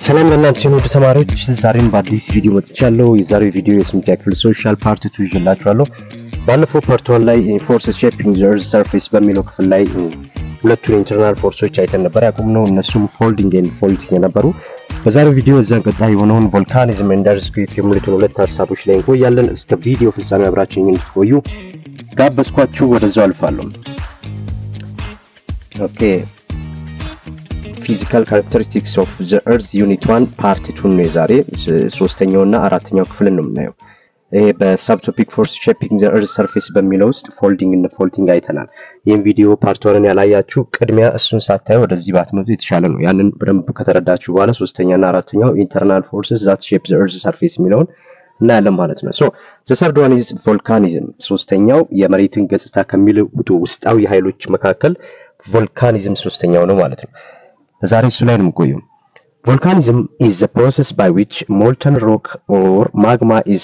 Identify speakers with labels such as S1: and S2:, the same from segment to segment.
S1: ሰላም ለእናንተ ውድ ተማሪዎች ዛሬም በአዲስ ቪዲዮ መጥቻለሁ። የዛሬው ቪዲዮ የስምንተኛ ክፍል ሶሻል ፓርት 2 ይዤላችኋለሁ። ባለፈው ፓርት 1 ላይ ፎርስ ሼፒንግ ዘ እርዝ ሰርፌስ በሚለው ክፍል ላይ ሁለቱን ኢንተርናል ፎርሶች አይተን ነበር ያቆምነው። እነሱም ፎልዲንግ ኤንድ ፎልቲንግ ነበሩ። በዛሬው ቪዲዮ እዛን ቀጣይ የሆነውን ቮልካኒዝም ኤንድ እርዝኩዌክ የሚሉትን ሁለት ሐሳቦች ላይ እንቆያለን። እስከ ቪዲዮ ፍጻሜ አብራችሁኝ እንድትቆዩ ጋበዝኳችሁ። ወደዛው አልፋለሁ። ኦኬ Physical characteristics of the Earth Unit 1 Part 2 ነው ዛሬ ሶስተኛውና አራተኛው ክፍል ነው የምናየው። በሰብቶፒክ ፎርስ ሼፒንግ ዘ እርዝ ሰርፌስ በሚለው ውስጥ ፎልዲንግ እና ፎልቲንግ አይተናል። ይሄን ቪዲዮ ፓርት 1 ያላያችሁ ቅድሚያ እሱን ሳታዩ ወደዚህ ባትመጡ የተሻለ ነው። ያንን በደንብ ከተረዳችሁ በኋላ ሶስተኛና አራተኛው ኢንተርናል ፎርስስ that shape the earth surface የሚለውን እናያለን ማለት ነው። ሶ the third one is volcanism። ሶስተኛው የመሬትን ገጽታ ከሚለውጡ ውስጣዊ ኃይሎች መካከል ቮልካኒዝም ሶስተኛው ነው ማለት ነው። ዛሬ እሱ ላይ ነው የምቆየው። Volcanism is the process by which molten rock or magma is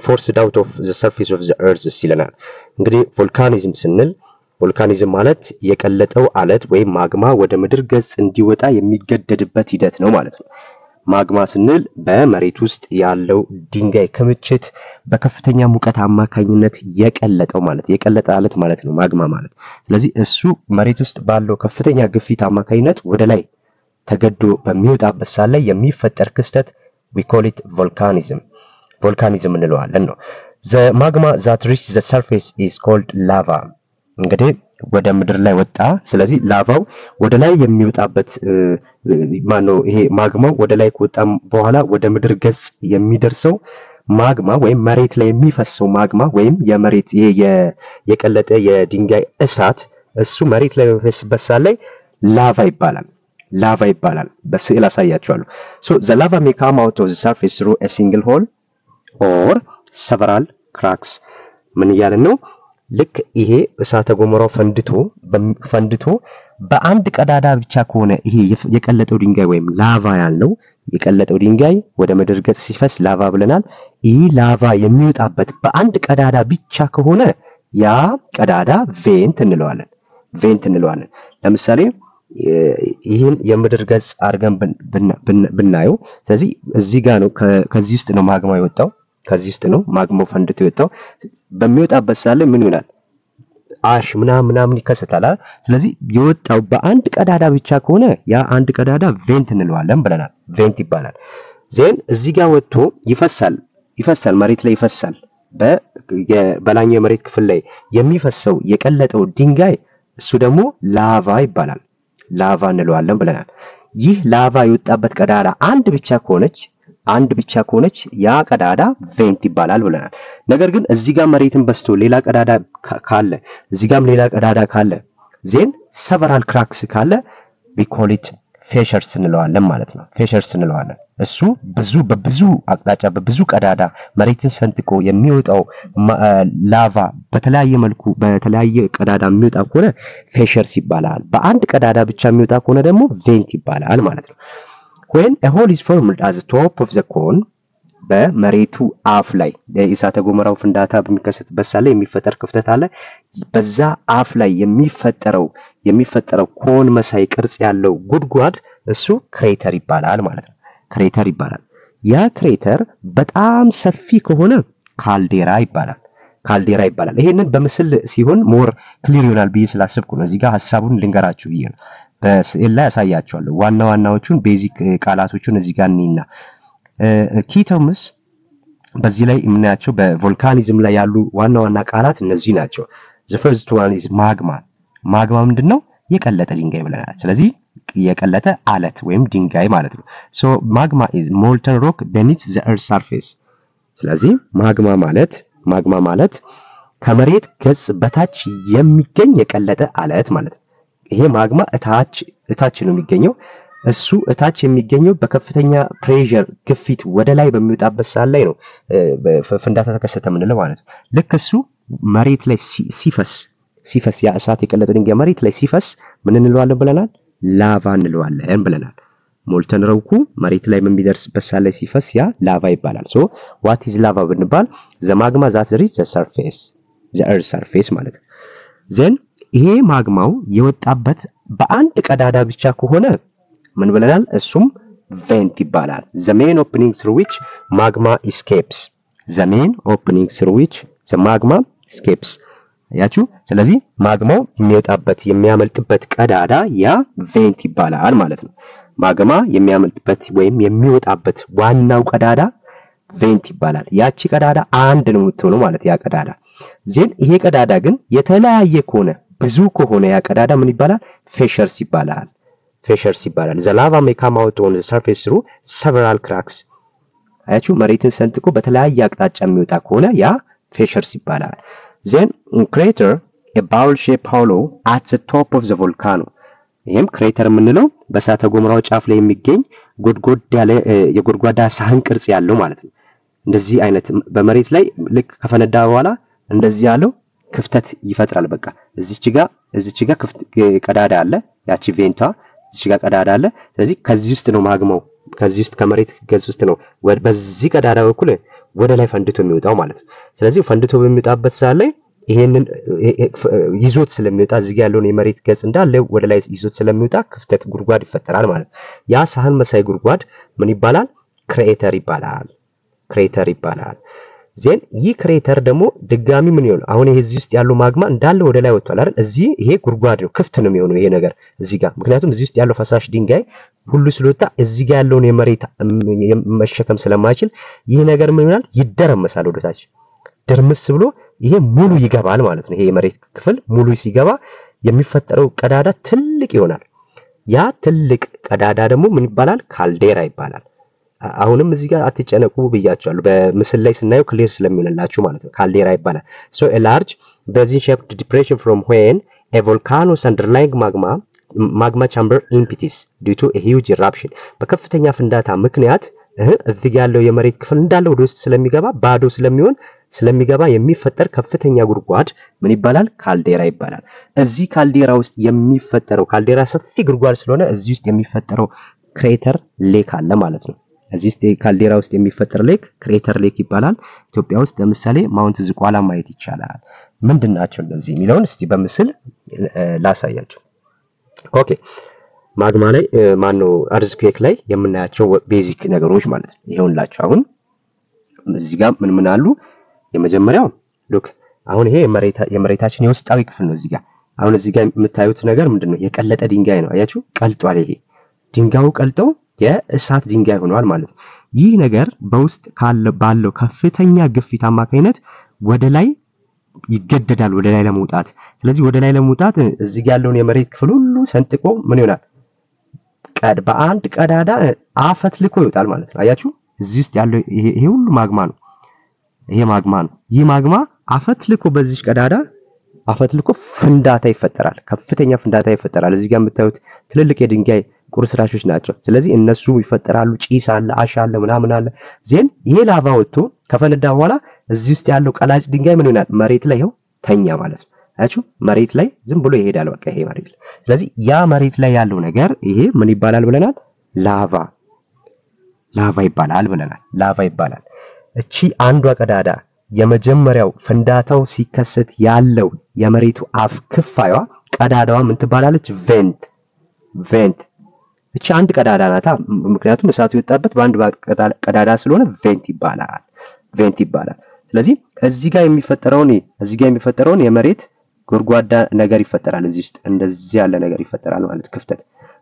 S1: forced out of the surface of the earth ሲለናል። እንግዲህ ቮልካኒዝም ስንል ቮልካኒዝም ማለት የቀለጠው አለት ወይም ማግማ ወደ ምድር ገጽ እንዲወጣ የሚገደድበት ሂደት ነው ማለት ነው። ማግማ ስንል በመሬት ውስጥ ያለው ድንጋይ ክምችት በከፍተኛ ሙቀት አማካኝነት የቀለጠው ማለት የቀለጠ አለት ማለት ነው ማግማ ማለት። ስለዚህ እሱ መሬት ውስጥ ባለው ከፍተኛ ግፊት አማካኝነት ወደ ላይ ተገዶ በሚወጣበት ሰዓት ላይ የሚፈጠር ክስተት we call it volcanism እንለዋለን ነው። the magma that reaches the surface is called lava። እንግዲህ ወደ ምድር ላይ ወጣ። ስለዚህ ላቫው ወደ ላይ የሚወጣበት ማነው ይሄ ማግማው ወደ ላይ ከወጣ በኋላ ወደ ምድር ገጽ የሚደርሰው ማግማ ወይም መሬት ላይ የሚፈሰው ማግማ ወይም የመሬት የቀለጠ የድንጋይ እሳት እሱ መሬት ላይ በፈሰሰበት ሰዓት ላይ ላቫ ይባላል። በስዕል አሳያችኋለሁ። so the lava may come out of the surface through a single hole or several cracks። ምን እያለ ነው? ልክ ይሄ እሳተ ገሞራው ፈንድቶ በአንድ ቀዳዳ ብቻ ከሆነ ይሄ የቀለጠው ድንጋይ ወይም ላቫ ያልነው የቀለጠው ድንጋይ ወደ ምድር ገጽ ሲፈስ ላቫ ብለናል። ይሄ ላቫ የሚወጣበት በአንድ ቀዳዳ ብቻ ከሆነ ያ ቀዳዳ ቬንት እንለዋለን። ለምሳሌ ይሄን የምድር ገጽ አርገን ብናየው ስለዚህ እዚህ ጋር ነው ከዚህ ውስጥ ነው ማግማ የወጣው ከዚህ ውስጥ ነው ማግማው ፈንድቶ የወጣው። በሚወጣበት ሰዓት ላይ ምን ይሆናል? አሽ ምናምን ይከሰታል። ስለዚህ የወጣው በአንድ ቀዳዳ ብቻ ከሆነ ያ አንድ ቀዳዳ ቬንት እንለዋለን ብለናል። ቬንት ይባላል። ዜን እዚህ ጋር ወጥቶ ይፈሳል መሬት ላይ ይፈሳል። በላኛው የመሬት ክፍል ላይ የሚፈሰው የቀለጠው ድንጋይ እሱ ደግሞ ላቫ ይባላል። ላቫ እንለዋለን ብለናል። ይህ ላቫ የወጣበት ቀዳዳ አንድ ብቻ ከሆነች ያ ቀዳዳ ቬንት ይባላል ብለናል። ነገር ግን እዚህ ጋር መሬትን በስቶ ሌላ ቀዳዳ ካለ እዚህ ጋርም ሌላ ቀዳዳ ካለ ዜን several cracks ካለ we call it fissures እንለዋለን ማለት ነው። fissures እንለዋለን። እሱ በብዙ አቅጣጫ በብዙ ቀዳዳ መሬትን ሰንጥቆ የሚወጣው ላቫ በተለያየ መልኩ በተለያየ ቀዳዳ የሚወጣ ከሆነ fissures ይባላል። በአንድ ቀዳዳ ብቻ የሚወጣ ከሆነ ደግሞ ቬንት ይባላል ማለት ነው። when a hole is formed at the top of the cone በመሬቱ አፍ ላይ የእሳተ ገሞራው ፍንዳታ በሚከሰትበት ሰዓት ላይ የሚፈጠር ክፍተት አለ። በዛ አፍ ላይ የሚፈጠረው ኮን መሳይ ቅርጽ ያለው ጉድጓድ እሱ ክሬተር ይባላል ማለት ነው። ክሬተር ይባላል። ያ ክሬተር በጣም ሰፊ ከሆነ ካልዴራ ይባላል። ይሄንን በምስል ሲሆን ሞር ክሊር ይሆናል ብዬ ስላሰብኩ ነው። እዚህ ጋር ሐሳቡን ልንገራችሁ ብዬ ነው። በስዕል ላይ ያሳያችኋለሁ። ዋናዎቹን ቤዚክ ቃላቶቹን እዚህ ጋር እንይና ኪ ተርምስ በዚህ ላይ የምናያቸው በቮልካኒዝም ላይ ያሉ ዋና ቃላት እነዚህ ናቸው። the first one is magma ምንድነው? የቀለጠ ድንጋይ ብለናል። ስለዚህ የቀለጠ አለት ወይም ድንጋይ ማለት ነው። so magma is molten rock beneath the earth surface። ስለዚህ ማግማ ማለት ከመሬት ገጽ በታች የሚገኝ የቀለጠ አለት ማለት ነው። ይሄ ማግማ እታች ነው የሚገኘው። እሱ እታች የሚገኘው በከፍተኛ ፕሬሸር ግፊት ወደ ላይ በሚወጣበት ሰዓት ላይ ነው ፍንዳታ ተከሰተ ምንለው ማለት ነው። ልክ እሱ መሬት ላይ ሲፈስ ያ እሳት የቀለጠ ድንጋይ መሬት ላይ ሲፈስ ምን እንለዋለን ብለናል? ላቫ እንለዋለን ብለናል። ሞልተን ረውኩ መሬት ላይ በሚደርስበት ሳለ ሲፈስ ያ ላቫ ይባላል ሶ what is lava ብንባል the magma that reaches the surface the earth surface ማለት ነው then ይሄ ማግማው የወጣበት በአንድ ቀዳዳ ብቻ ከሆነ ምን ብለናል እሱም vent ይባላል the main opening through which magma escapes the main opening through which the magma escapes ያቹ ስለዚህ ማግማው የሚወጣበት የሚያመልጥበት ቀዳዳ ያ vent ይባላል ማለት ነው ማግማ የሚያመልጥበት ወይም የሚወጣበት ዋናው ቀዳዳ vent ይባላል ያቺ ቀዳዳ አንድ ነው የምትሆነው ማለት ያ ቀዳዳ ዜን ይሄ ቀዳዳ ግን የተለያየ ከሆነ ብዙ ከሆነ ያ ቀዳዳ ምን ይባላል fissures ይባላል the lava may come out on the surface through several cracks አያቹ መሬትን ሰንጥቆ በተለያየ አቅጣጫ የሚወጣ ከሆነ ያ fissures ይባላል then crater a bowl shaped hollow at the top of the volcano ይሄም ክሬተር የምንለው በእሳተ ገሞራው ጫፍ ላይ የሚገኝ ጎድጎድ ያለ የጎድጓዳ ሳህን ቅርጽ ያለው ማለት ነው እንደዚህ አይነት በመሬት ላይ ልክ ከፈነዳ በኋላ እንደዚህ ያለው ክፍተት ይፈጥራል በቃ እዚች ጋር ክፍት ቀዳዳ አለ ያቺ ቬንቷ እዚች ጋር ቀዳዳ አለ ስለዚህ ከዚህ ውስጥ ነው ማግማው ከዚህ ውስጥ ከመሬት ገጽ ውስጥ ነው በዚህ ቀዳዳ በኩል ወደ ላይ ፈንድቶ የሚወጣው ማለት ነው ስለዚህ ፈንድቶ በሚወጣበት ሰዓት ላይ ይሄንን ይዞት ስለሚወጣ እዚህ ጋር ያለውን የመሬት ገጽ እንዳለ ወደ ላይ ይዞት ስለሚወጣ ክፍተት ጉድጓድ ይፈጠራል ማለት ያ ሳህን መሳይ ጉድጓድ ምን ይባላል ክሬተር ይባላል ዜን ይህ ክሬተር ደግሞ ድጋሚ ምን ይሆን አሁን ይሄ እዚህ ውስጥ ያለው ማግማ እንዳለ ወደ ላይ ወጥቷል አይደል እዚህ ይሄ ጉድጓድ ነው ክፍት ነው የሚሆነው ይሄ ነገር እዚህ ጋር ምክንያቱም እዚህ ውስጥ ያለው ፈሳሽ ድንጋይ ሁሉ ስለወጣ እዚህ ጋር ያለውን የመሬት መሸከም ስለማይችል ይሄ ነገር ምን ይሆናል ይደረመሳል ወደታች ደርምስ ብሎ ይሄ ሙሉ ይገባል ማለት ነው ይሄ የመሬት ክፍል ሙሉ ሲገባ የሚፈጠረው ቀዳዳ ትልቅ ይሆናል ያ ትልቅ ቀዳዳ ደግሞ ምን ይባላል ካልዴራ ይባላል አሁንም እዚህ ጋር አትጨነቁ ብያችኋለሁ በምስል ላይ ስናየው ክሊር ስለሚሆንላችሁ ማለት ነው ካልዴራ ይባላል so a large basin shaped depression from when a volcano's underlying magma chamber empties due to a huge eruption በከፍተኛ ፍንዳታ ምክንያት እዚህ ያለው የመሬት ክፍል እንዳለ ወደ ውስጥ ስለሚገባ ባዶ ስለሚገባ የሚፈጠር ከፍተኛ ጉድጓድ ምን ይባላል ካልዴራ ይባላል እዚህ ካልዴራ ውስጥ የሚፈጠረው ካልዴራ ሰፊ ጉድጓድ ስለሆነ እዚህ ውስጥ የሚፈጠረው ክሬተር ሌክ አለ ማለት ነው እዚህ ውስጥ ካልዴራ ውስጥ የሚፈጠር ሌክ ክሬተር ሌክ ይባላል ኢትዮጵያ ውስጥ ለምሳሌ ማውንት ዝቋላ ማየት ይቻላል ምንድናቸው እነዚህ የሚለውን እስቲ በምስል ላሳያችሁ ኦኬ ማግማ ላይ ማነው አርዝኩዌክ ላይ የምናያቸው ቤዚክ ነገሮች ማለት ነው ይሄውላችሁ አሁን እዚህ ጋር ምን አሉ የመጀመሪያው ሉክ አሁን ይሄ የመሬታችን የውስጣዊ ክፍል ነው እዚህ ጋር አሁን እዚህ ጋር የምታዩት ነገር ምንድነው የቀለጠ ድንጋይ ነው አያችሁ ቀልጧል ይሄ ድንጋዩ ቀልጦ የእሳት ድንጋይ ሆኗል ማለት ነው ይህ ነገር በውስጥ ባለው ከፍተኛ ግፊት አማካይነት ወደ ላይ ይገደዳል ወደ ላይ ለመውጣት ስለዚህ ወደ ላይ ለመውጣት እዚህ ጋር ያለውን የመሬት ክፍል ሁሉ ሰንጥቆ ምን ይሆናል በአንድ ቀዳዳ አፈትልኮ ይወጣል ማለት ነው አያችሁ እዚህ ውስጥ ያለው ይሄ ሁሉ ማግማ ነው ይሄ ማግማ አፈትልኮ በዚህ ቀዳዳ አፈትልኮ ፍንዳታ ይፈጠራል ከፍተኛ ፍንዳታ ይፈጠራል እዚህ ጋር የምታዩት ትልልቅ የድንጋይ ቁርስራሾች ናቸው ስለዚህ እነሱ ይፈጠራሉ ጪስ አለ አሽ አለ ምናምን አለ ዜን ይሄ ላቫ ወጥቶ ከፈነዳ በኋላ እዚህ ውስጥ ያለው ቀላጭ ድንጋይ ምን ይሆናል መሬት ላይ ይሄው ተኛ ማለት ነው አያችሁ መሬት ላይ ዝም ብሎ ይሄዳል በቃ ይሄ መሬት ላይ ስለዚህ ያ መሬት ላይ ያለው ነገር ይሄ ምን ይባላል ብለናል ላቫ ይባላል እቺ አንዷ ቀዳዳ የመጀመሪያው ፍንዳታው ሲከሰት ያለው የመሬቱ አፍ ክፋይዋ ቀዳዳዋ ምን ትባላለች ቬንት እቺ አንድ ቀዳዳ ናታ ምክንያቱም እሳቱ የወጣበት በአንድ ቀዳዳ ስለሆነ ቬንት ይባላል ስለዚህ እዚህ ጋር የሚፈጠረውን የመሬት ጎድጓዳ ነገር ይፈጠራል እዚህ ውስጥ እንደዚህ ያለ ነገር ይፈጠራል ማለት ክፍተት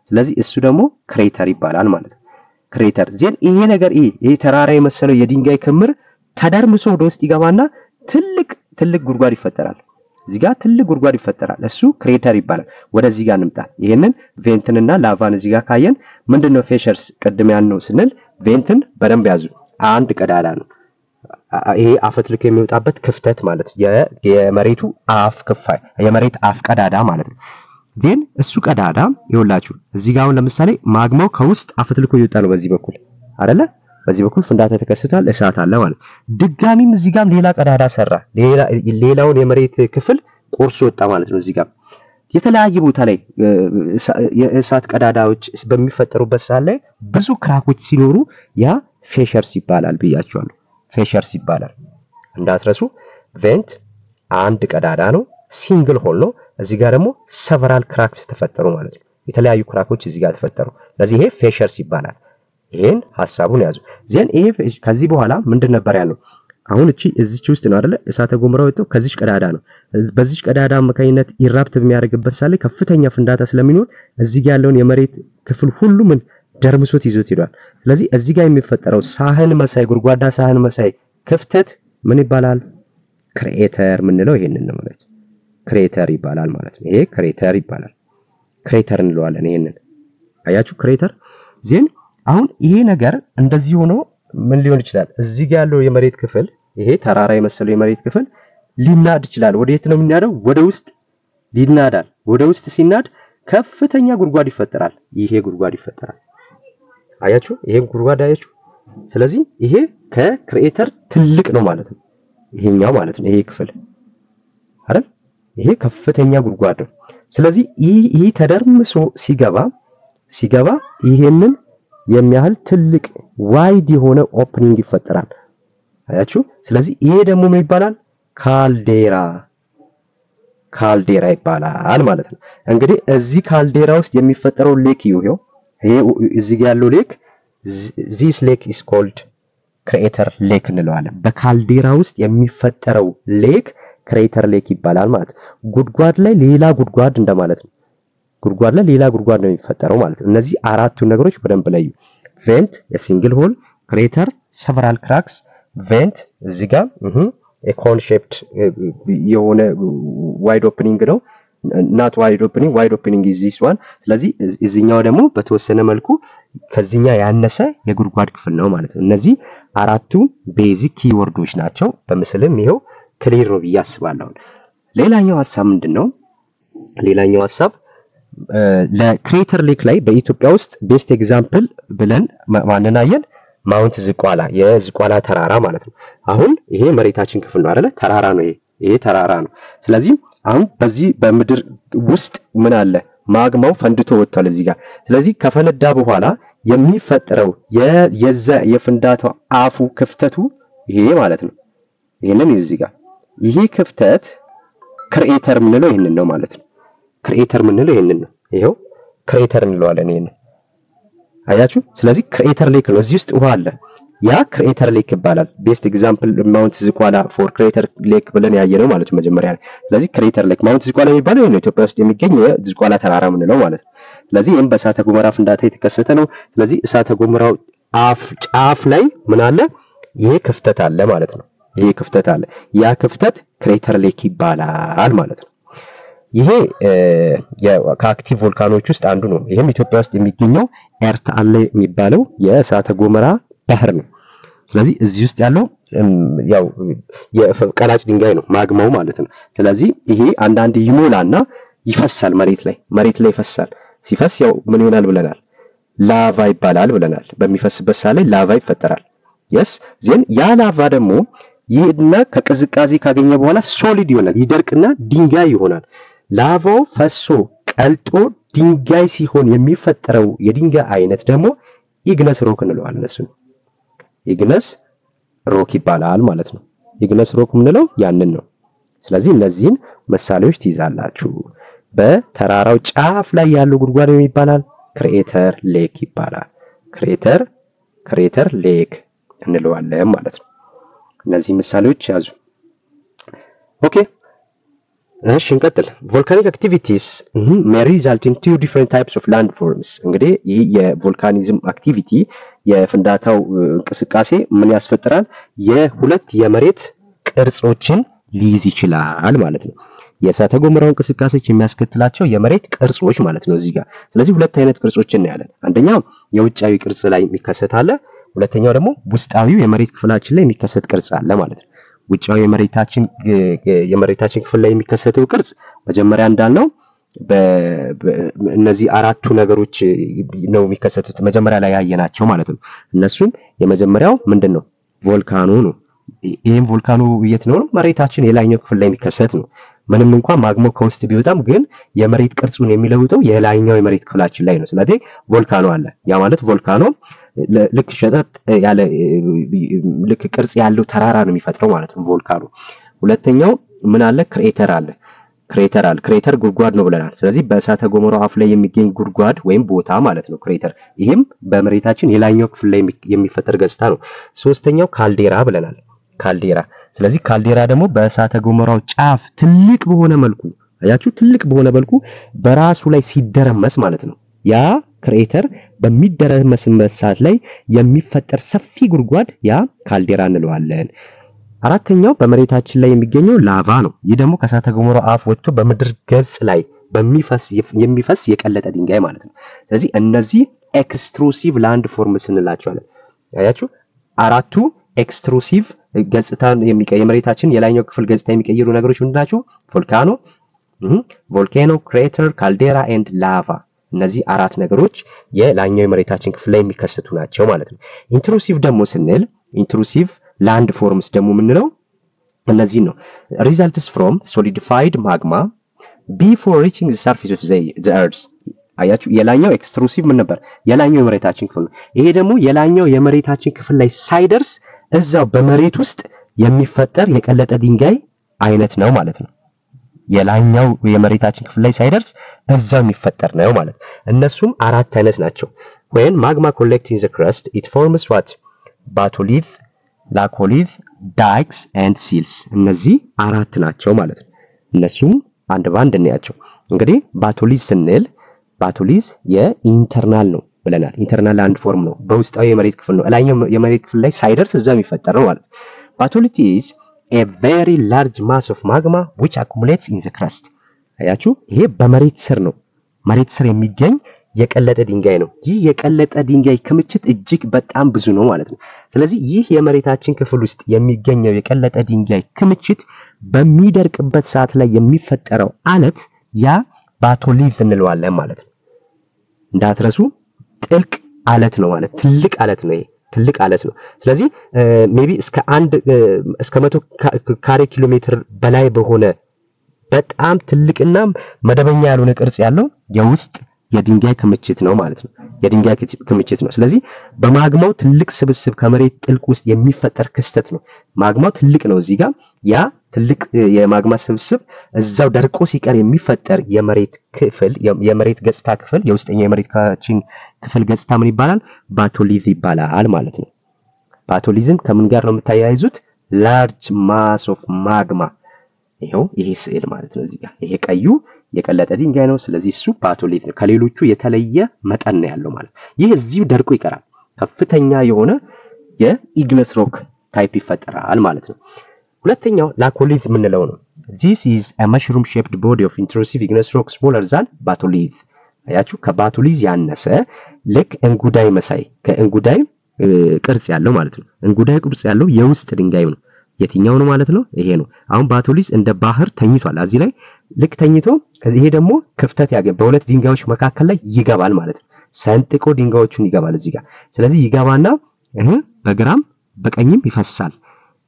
S1: ስለዚህ እሱ ደግሞ ክሬተር ይባላል ማለት ክሬተር ዜን ይሄ ነገር ይሄ ተራራ የመሰለው የድንጋይ ክምር ተደርምሶ ወደ ውስጥ ይገባና ትልቅ ጉድጓድ ይፈጠራል እዚህ ጋር ትልቅ ጉድጓድ ይፈጠራል እሱ ክሬተር ይባላል ወደዚህ ጋር እንምጣ ይሄንን ቬንትንና ላቫን እዚህ ጋር ካየን ምንድነው ፌሸርስ ቀድም ያልነው ስንል ቬንትን በደንብ ያዙ አንድ ቀዳዳ ነው ይሄ አፈትልኮ የሚወጣበት ክፍተት ማለት የመሬቱ አፍ ክፋይ የመሬት አፍ ቀዳዳ ማለት ነው ግን እሱ ቀዳዳ ይወላችሁ እዚህ ጋር ለምሳሌ ማግማው ከውስጥ አፈትልኮ ይወጣ ነው በዚህ በኩል አይደለ በዚህ በኩል ፍንዳታ ተከስቷል እሳት አለ ማለት ድጋሚም እዚህ ጋር ሌላ ቀዳዳ ሰራ ሌላውን የመሬት ክፍል ቆርሶ ወጣ ማለት ነው እዚህ ጋር የተለያየ ቦታ ላይ የእሳት ቀዳዳዎች በሚፈጠሩበት ሰዓት ላይ ብዙ ክራኮች ሲኖሩ ያ ፌሸርስ ይባላል ብያቸዋለሁ። ፌሸርስ ይባላል እንዳትረሱ። ቬንት አንድ ቀዳዳ ነው፣ ሲንግል ሆል ነው። እዚህ ጋር ደግሞ ሰቨራል ክራክስ ተፈጠሩ ማለት ነው። የተለያዩ ክራኮች እዚህ ጋር ተፈጠሩ። ስለዚህ ይሄ ፌሸርስ ይባላል። ይሄን ሐሳቡን ያዙ። ዜን ይሄ ከዚህ በኋላ ምንድን ነበር ያለው? አሁን እዚች ውስጥ ነው አይደለ እሳተ ገሞራው ወጥቶ ከዚች ቀዳዳ ነው። በዚች ቀዳዳ አማካኝነት ኢራፕት በሚያደርግበት ሳለ ከፍተኛ ፍንዳታ ስለሚኖር እዚህ ጋር ያለውን የመሬት ክፍል ሁሉ ምን ደርምሶት ይዞት ይሏል። ስለዚህ እዚህ ጋር የሚፈጠረው ሳህን መሳይ ጉድጓዳ ሳህን መሳይ ክፍተት ምን ይባላል? ክሬተር ምንለው ይሄንን ነው ማለት ክሬተር ይባላል ማለት ነው። ይሄ ክሬተር ይባላል። ክሬተር እንለዋለን ይሄንን። አያችሁ ክሬተር። ዜን አሁን ይሄ ነገር እንደዚህ ሆኖ ምን ሊሆን ይችላል? እዚህ ጋር ያለው የመሬት ክፍል ይሄ ተራራ የመሰለው የመሬት ክፍል ሊናድ ይችላል። ወዴት ነው የሚናደው? ወደ ውስጥ ሊናዳል። ወደ ውስጥ ሲናድ ከፍተኛ ጉድጓድ ይፈጠራል። ይሄ ጉድጓድ ይፈጠራል። አያችሁ ይሄ ጉድጓድ አያችሁ። ስለዚህ ይሄ ከክሬተር ትልቅ ነው ማለት ነው። ይሄኛው ማለት ነው ይሄ ክፍል አይደል? ይሄ ከፍተኛ ጉድጓድ ነው። ስለዚህ ይሄ ተደርምሶ ሲገባ ይሄንን የሚያህል ትልቅ ዋይድ የሆነ ኦፕኒንግ ይፈጠራል። አያችሁ። ስለዚህ ይሄ ደግሞ ምን ይባላል? ካልዴራ ይባላል ማለት ነው። እንግዲህ እዚህ ካልዴራ ውስጥ የሚፈጠረው ሌክ ይሄው ይሄ እዚህ ጋር ያለው ሌክ this lake is called crater lake እንለዋለን። በካልዴራ ውስጥ የሚፈጠረው ሌክ ክሬተር ሌክ ይባላል ማለት ነው። ጉድጓድ ላይ ሌላ ጉድጓድ እንደማለት ነው። ጉድጓድ ላይ ሌላ ጉድጓድ ነው የሚፈጠረው ማለት ነው። እነዚህ አራቱ ነገሮች በደንብ ለዩ። ቬንት የሲንግል ሆል፣ ክሬተር ሰቨራል ክራክስ፣ ቬንት እዚህ ጋር ኮን ሼፕድ የሆነ ዋይድ ኦፕኒንግ ነው። not wide opening is this one። ስለዚህ እዚህኛው ደግሞ በተወሰነ መልኩ ከዚህኛ ያነሰ የጉድጓድ ክፍል ነው ማለት ነው። እነዚህ አራቱ ቤዚክ ኪወርዶች ናቸው። በምስልም ይሄው ክሊር ነው ብዬ አስባለሁ። ሌላኛው ሐሳብ ምንድነው? ሌላኛው ሐሳብ ለክሬተር ሌክ ላይ በኢትዮጵያ ውስጥ ቤስት ኤግዛምፕል ብለን ማንናየን ማውንት ዝቋላ የዝቋላ ተራራ ማለት ነው። አሁን ይሄ መሬታችን ክፍል ነው አይደለ? ተራራ ነው ይሄ ተራራ ነው። ስለዚህ አሁን በዚህ በምድር ውስጥ ምን አለ? ማግማው ፈንድቶ ወጥቷል እዚህ ጋር። ስለዚህ ከፈነዳ በኋላ የሚፈጠረው የዛ የፍንዳታው አፉ ክፍተቱ ይሄ ማለት ነው። ይሄንን እዚህ ጋር ይሄ ክፍተት ክሬተር ምንለው ይሄንን ነው ማለት ነው። ክሬተር ምንለው ይሄንን ነው። ይሄው ክሬተር እንለዋለን ይሄንን። አያችሁ። ስለዚህ ክሬተር ሌክ ነው። እዚህ ውስጥ ውሃ አለ። ያ ክሬተር ሌክ ይባላል። ቤስት ኤግዛምፕል ማውንት ዝቋላ ፎር ክሬተር ሌክ ብለን ያየነው ማለት ነው መጀመሪያ ላይ። ስለዚህ ክሬተር ሌክ ማውንት ዝቋላ የሚባለው ነው ኢትዮጵያ ውስጥ የሚገኝ የዝቋላ ተራራ ምንለው ማለት ነው። ስለዚህ ይሄም በእሳተ ገሞራ ፍንዳታ የተከሰተ ነው። ስለዚህ እሳተ ገሞራው ጫፍ ላይ ምን አለ? ይሄ ክፍተት አለ ማለት ነው። ይሄ ክፍተት አለ። ያ ክፍተት ክሬተር ሌክ ይባላል ማለት ነው። ይሄ ከአክቲቭ ቮልካኖች ውስጥ አንዱ ነው። ይሄም ኢትዮጵያ ውስጥ የሚገኘው ኤርታሌ የሚባለው የእሳተ ገሞራ ባህር ነው። ስለዚህ እዚህ ውስጥ ያለው ያው የቀላጭ ድንጋይ ነው ማግማው ማለት ነው። ስለዚህ ይሄ አንዳንድ ይሞላና ይፈሳል መሬት ላይ ይፈሳል። ሲፈስ ያው ምን ይሆናል ብለናል? ላቫ ይባላል ብለናል። በሚፈስበት ሰዓት ላይ ላቫ ይፈጠራል። ዜን ያ ላቫ ደግሞ ይሄድና ከቅዝቃዜ ካገኘ በኋላ ሶሊድ ይሆናል፣ ይደርቅና ድንጋይ ይሆናል። ላቫው ፈሶ ቀልጦ ድንጋይ ሲሆን የሚፈጠረው የድንጋይ አይነት ደግሞ ኢግነስ ሮክ እንለዋለን። እሱ ኢግነስ ሮክ ይባላል ማለት ነው። ኢግነስ ሮክ ምንለው ያንን ነው። ስለዚህ እነዚህን ምሳሌዎች ትይዛላችሁ። በተራራው ጫፍ ላይ ያለው ጉድጓድ ይባላል ክሬተር ሌክ ይባላል። ክሬተር ሌክ እንለዋለን ማለት ነው። እነዚህ ምሳሌዎች ያዙ። ኦኬ እሺ እንቀጥል። volcanic activities may result in two different types of landforms። እንግዲህ ይህ የቮልካኒዝም አክቲቪቲ የፍንዳታው እንቅስቃሴ ምን ያስፈጥራል? የሁለት የመሬት ቅርጾችን ሊይዝ ይችላል ማለት ነው። የእሳተ ገሞራው እንቅስቃሴዎች የሚያስከትላቸው የመሬት ቅርጾች ማለት ነው እዚህ ጋር። ስለዚህ ሁለት አይነት ቅርጾችን እናያለን። አንደኛው የውጫዊ ቅርጽ ላይ የሚከሰት አለ። ሁለተኛው ደግሞ ውስጣዊው የመሬት ክፍላችን ላይ የሚከሰት ቅርጽ አለ ማለት ነው። ውጫዊ የመሬታችን ክፍል ላይ የሚከሰተው ቅርጽ መጀመሪያ እንዳልነው በእነዚህ አራቱ ነገሮች ነው የሚከሰቱት መጀመሪያ ላይ ያየናቸው ማለት ነው። እነሱም የመጀመሪያው ምንድነው? ቮልካኖ ነው። ይሄም ቮልካኖ የት ነው? መሬታችን የላይኛው ክፍል ላይ የሚከሰት ነው። ምንም እንኳን ማግማው ከውስጥ ቢወጣም ግን የመሬት ቅርጹን የሚለውጠው የላይኛው የመሬት ክፍላችን ላይ ነው። ስለዚህ ቮልካኖ አለ። ያ ማለት ቮልካኖ ልክ ሸጠጥ ያለ ልክ ቅርጽ ያለው ተራራ ነው የሚፈጥረው ማለት ነው ቮልካኖ። ሁለተኛው ምን አለ? ክሬተር አለ። ክሬተር ጉድጓድ ነው ብለናል። ስለዚህ በእሳተ ገሞራው አፍ ላይ የሚገኝ ጉድጓድ ወይም ቦታ ማለት ነው ክሬተር። ይሄም በመሬታችን የላይኛው ክፍል ላይ የሚፈጠር ገጽታ ነው። ሶስተኛው ካልዴራ ብለናል። ካልዴራ። ስለዚህ ካልዴራ ደግሞ በእሳተ ገሞራው ጫፍ ትልቅ በሆነ መልኩ አያችሁ፣ ትልቅ በሆነ መልኩ በራሱ ላይ ሲደረመስ ማለት ነው። ያ ክሬተር በሚደረመስበት ሰዓት ላይ የሚፈጠር ሰፊ ጉድጓድ ያ ካልዴራ እንለዋለን። አራተኛው በመሬታችን ላይ የሚገኘው ላቫ ነው። ይህ ደግሞ ከእሳተ ገሞራው አፍ ወጥቶ በምድር ገጽ ላይ የሚፈስ የቀለጠ ድንጋይ ማለት ነው። ስለዚህ እነዚህ ኤክስትሩሲቭ ላንድ ፎርምስ እንላቸዋለን። አያችሁ፣ አራቱ ኤክስትሩሲቭ ገጽታን የመሬታችን የላይኛው ክፍል ገጽታ የሚቀይሩ ነገሮች ምንድናቸው? ቮልካኖ፣ ክሬተር፣ ካልዴራ ኤንድ ላቫ። እነዚህ አራት ነገሮች የላይኛው የመሬታችን ክፍል ላይ የሚከሰቱ ናቸው ማለት ነው። ኢንትሩሲቭ ደግሞ ስንል ኢንትሩሲቭ ላንድ ፎርምስ ደግሞ ምንለው እነዚህ ነው። ሪዛልትስ ፍሮም ሶሊዲፋይድ ማግማ ቢፎር ሪቺንግ ዘ ሰርፌስ ኦፍ ዘ እርዝ። አያችሁ፣ የላይኛው ኤክስትሩሲቭ ምን ነበር? የላይኛው የመሬታችን ክፍል ነው። ይሄ ደግሞ የላይኛው የመሬታችን ክፍል ላይ ሳይደርስ እዛው በመሬት ውስጥ የሚፈጠር የቀለጠ ድንጋይ አይነት ነው ማለት ነው። የላይኛው የመሬታችን ክፍል ላይ ሳይደርስ እዛው የሚፈጠር ነው ማለት። እነሱም አራት አይነት ናቸው። when magma collects in the crust it forms what? batholith, laccolith, dikes and sills። እነዚህ አራት ናቸው ማለት ነው። እነሱም አንድ ባንድ እናያቸው። እንግዲህ ባቶሊዝ ስንል ባቶሊዝ የኢንተርናል ነው ብለናል። ኢንተርናል ላንድ ፎርም ነው፣ በውስጣዊ የመሬት ክፍል ነው። ላይኛው የመሬት ክፍል ላይ ሳይደርስ እዛው የሚፈጠር ነው ማለት። ባቶሊት is a very large mass of magma which accumulates in the crust። አያችሁ፣ ይሄ በመሬት ስር ነው፣ መሬት ስር የሚገኝ የቀለጠ ድንጋይ ነው። ይህ የቀለጠ ድንጋይ ክምችት እጅግ በጣም ብዙ ነው ማለት ነው። ስለዚህ ይህ የመሬታችን ክፍል ውስጥ የሚገኘው የቀለጠ ድንጋይ ክምችት በሚደርቅበት ሰዓት ላይ የሚፈጠረው አለት ያ ባቶሊዝ እንለዋለን ማለት ነው። እንዳትረሱ፣ ጥልቅ አለት ነው ማለት ትልቅ አለት ነው። ይሄ ትልቅ አለት ነው። ስለዚህ ሜቢ እስከ 100 ካሬ ኪሎ ሜትር በላይ በሆነ በጣም ትልቅና መደበኛ ያልሆነ ቅርጽ ያለው የውስጥ የድንጋይ ክምችት ነው ማለት ነው። የድንጋይ ክምችት ነው። ስለዚህ በማግማው ትልቅ ስብስብ ከመሬት ጥልቅ ውስጥ የሚፈጠር ክስተት ነው። ማግማው ትልቅ ነው። እዚህ ጋር ያ ትልቅ የማግማ ስብስብ እዛው ደርቆ ሲቀር የሚፈጠር የመሬት ክፍል የመሬት ገጽታ ክፍል የውስጠኛው የመሬት ክፍል ገጽታ ምን ይባላል? ባቶሊዝ ይባላል ማለት ነው። ባቶሊዝም ከምን ጋር ነው የምታያይዙት? ላርጅ ማስ ኦፍ ማግማ። ይሄ ስዕል ማለት ነው። እዚህ ጋር ይሄ ቀዩ የቀለጠ ድንጋይ ነው። ስለዚህ እሱ ባቶሊዝ ነው። ከሌሎቹ የተለየ መጠን ነው ያለው ማለት። ይህ እዚሁ ደርቆ ይቀራል። ከፍተኛ የሆነ የኢግነስ ሮክ ታይፕ ይፈጠራል ማለት ነው። ሁለተኛው ላኮሊዝ የምንለው ነው። this is a mushroom shaped body of intrusive igneous rock smaller than batholith። አያችሁ፣ ከባቶሊዝ ያነሰ ልክ እንጉዳይ መሳይ ከእንጉዳይ ቅርጽ ያለው ማለት ነው። እንጉዳይ ቅርጽ ያለው የውስጥ ድንጋይ ነው። የትኛው ነው ማለት ነው? ይሄ ነው። አሁን ባቶሊዝ እንደ ባህር ተኝቷል። እዚህ ላይ ልክ ተኝቶ ይሄ ደግሞ ክፍተት ያገኝ በሁለት ድንጋዮች መካከል ላይ ይገባል ማለት ነው። ሰንጥቆ ድንጋዮቹን ይገባል እዚህ ጋር። ስለዚህ ይገባና በግራም በቀኝም ይፈሳል።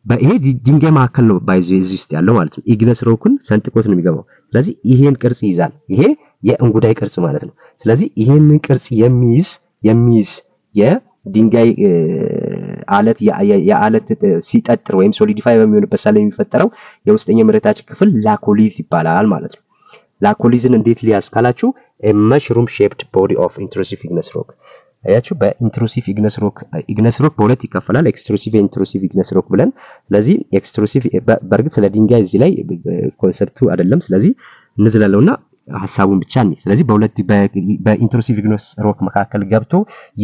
S1: በይሄ ድንጋይ መካከል ነው ባይዞ እዚህ ውስጥ ያለው ማለት ነው። ኢግነስ ሮክን ሰንጥቆት ነው የሚገባው። ስለዚህ ይሄን ቅርጽ ይዛል። ይሄ የእንጉዳይ ቅርጽ ማለት ነው። ስለዚህ ይሄንን ቅርጽ የሚይዝ የድንጋይ አለት የአለት ሲጠጥር ወይም ሶሊዲፋይ በሚሆንበት ሰዓት ላይ የሚፈጠረው የውስጠኛው መሬታችን ክፍል ላኮሊዝ ይባላል ማለት ነው። ላኮሊዝን እንዴት ሊያዝ ካላችሁ a mushroom shaped body of intrusive igneous rock። አያችሁ፣ በኢንትሩሲቭ ኢግነስ ሮክ በሁለት ይከፈላል፣ ኤክስትሩሲቭ ኢንትሩሲቭ ኢግነስ ሮክ ብለን። ስለዚህ ኤክስትሩሲቭ በእርግጥ ስለ ድንጋይ እዚህ ላይ ኮንሰፕቱ አይደለም። ስለዚህ እንዝላለውና ሐሳቡን ብቻ ነው። ስለዚህ በኢንትሩሲቭ ኢግነስ ሮክ መካከል ገብቶ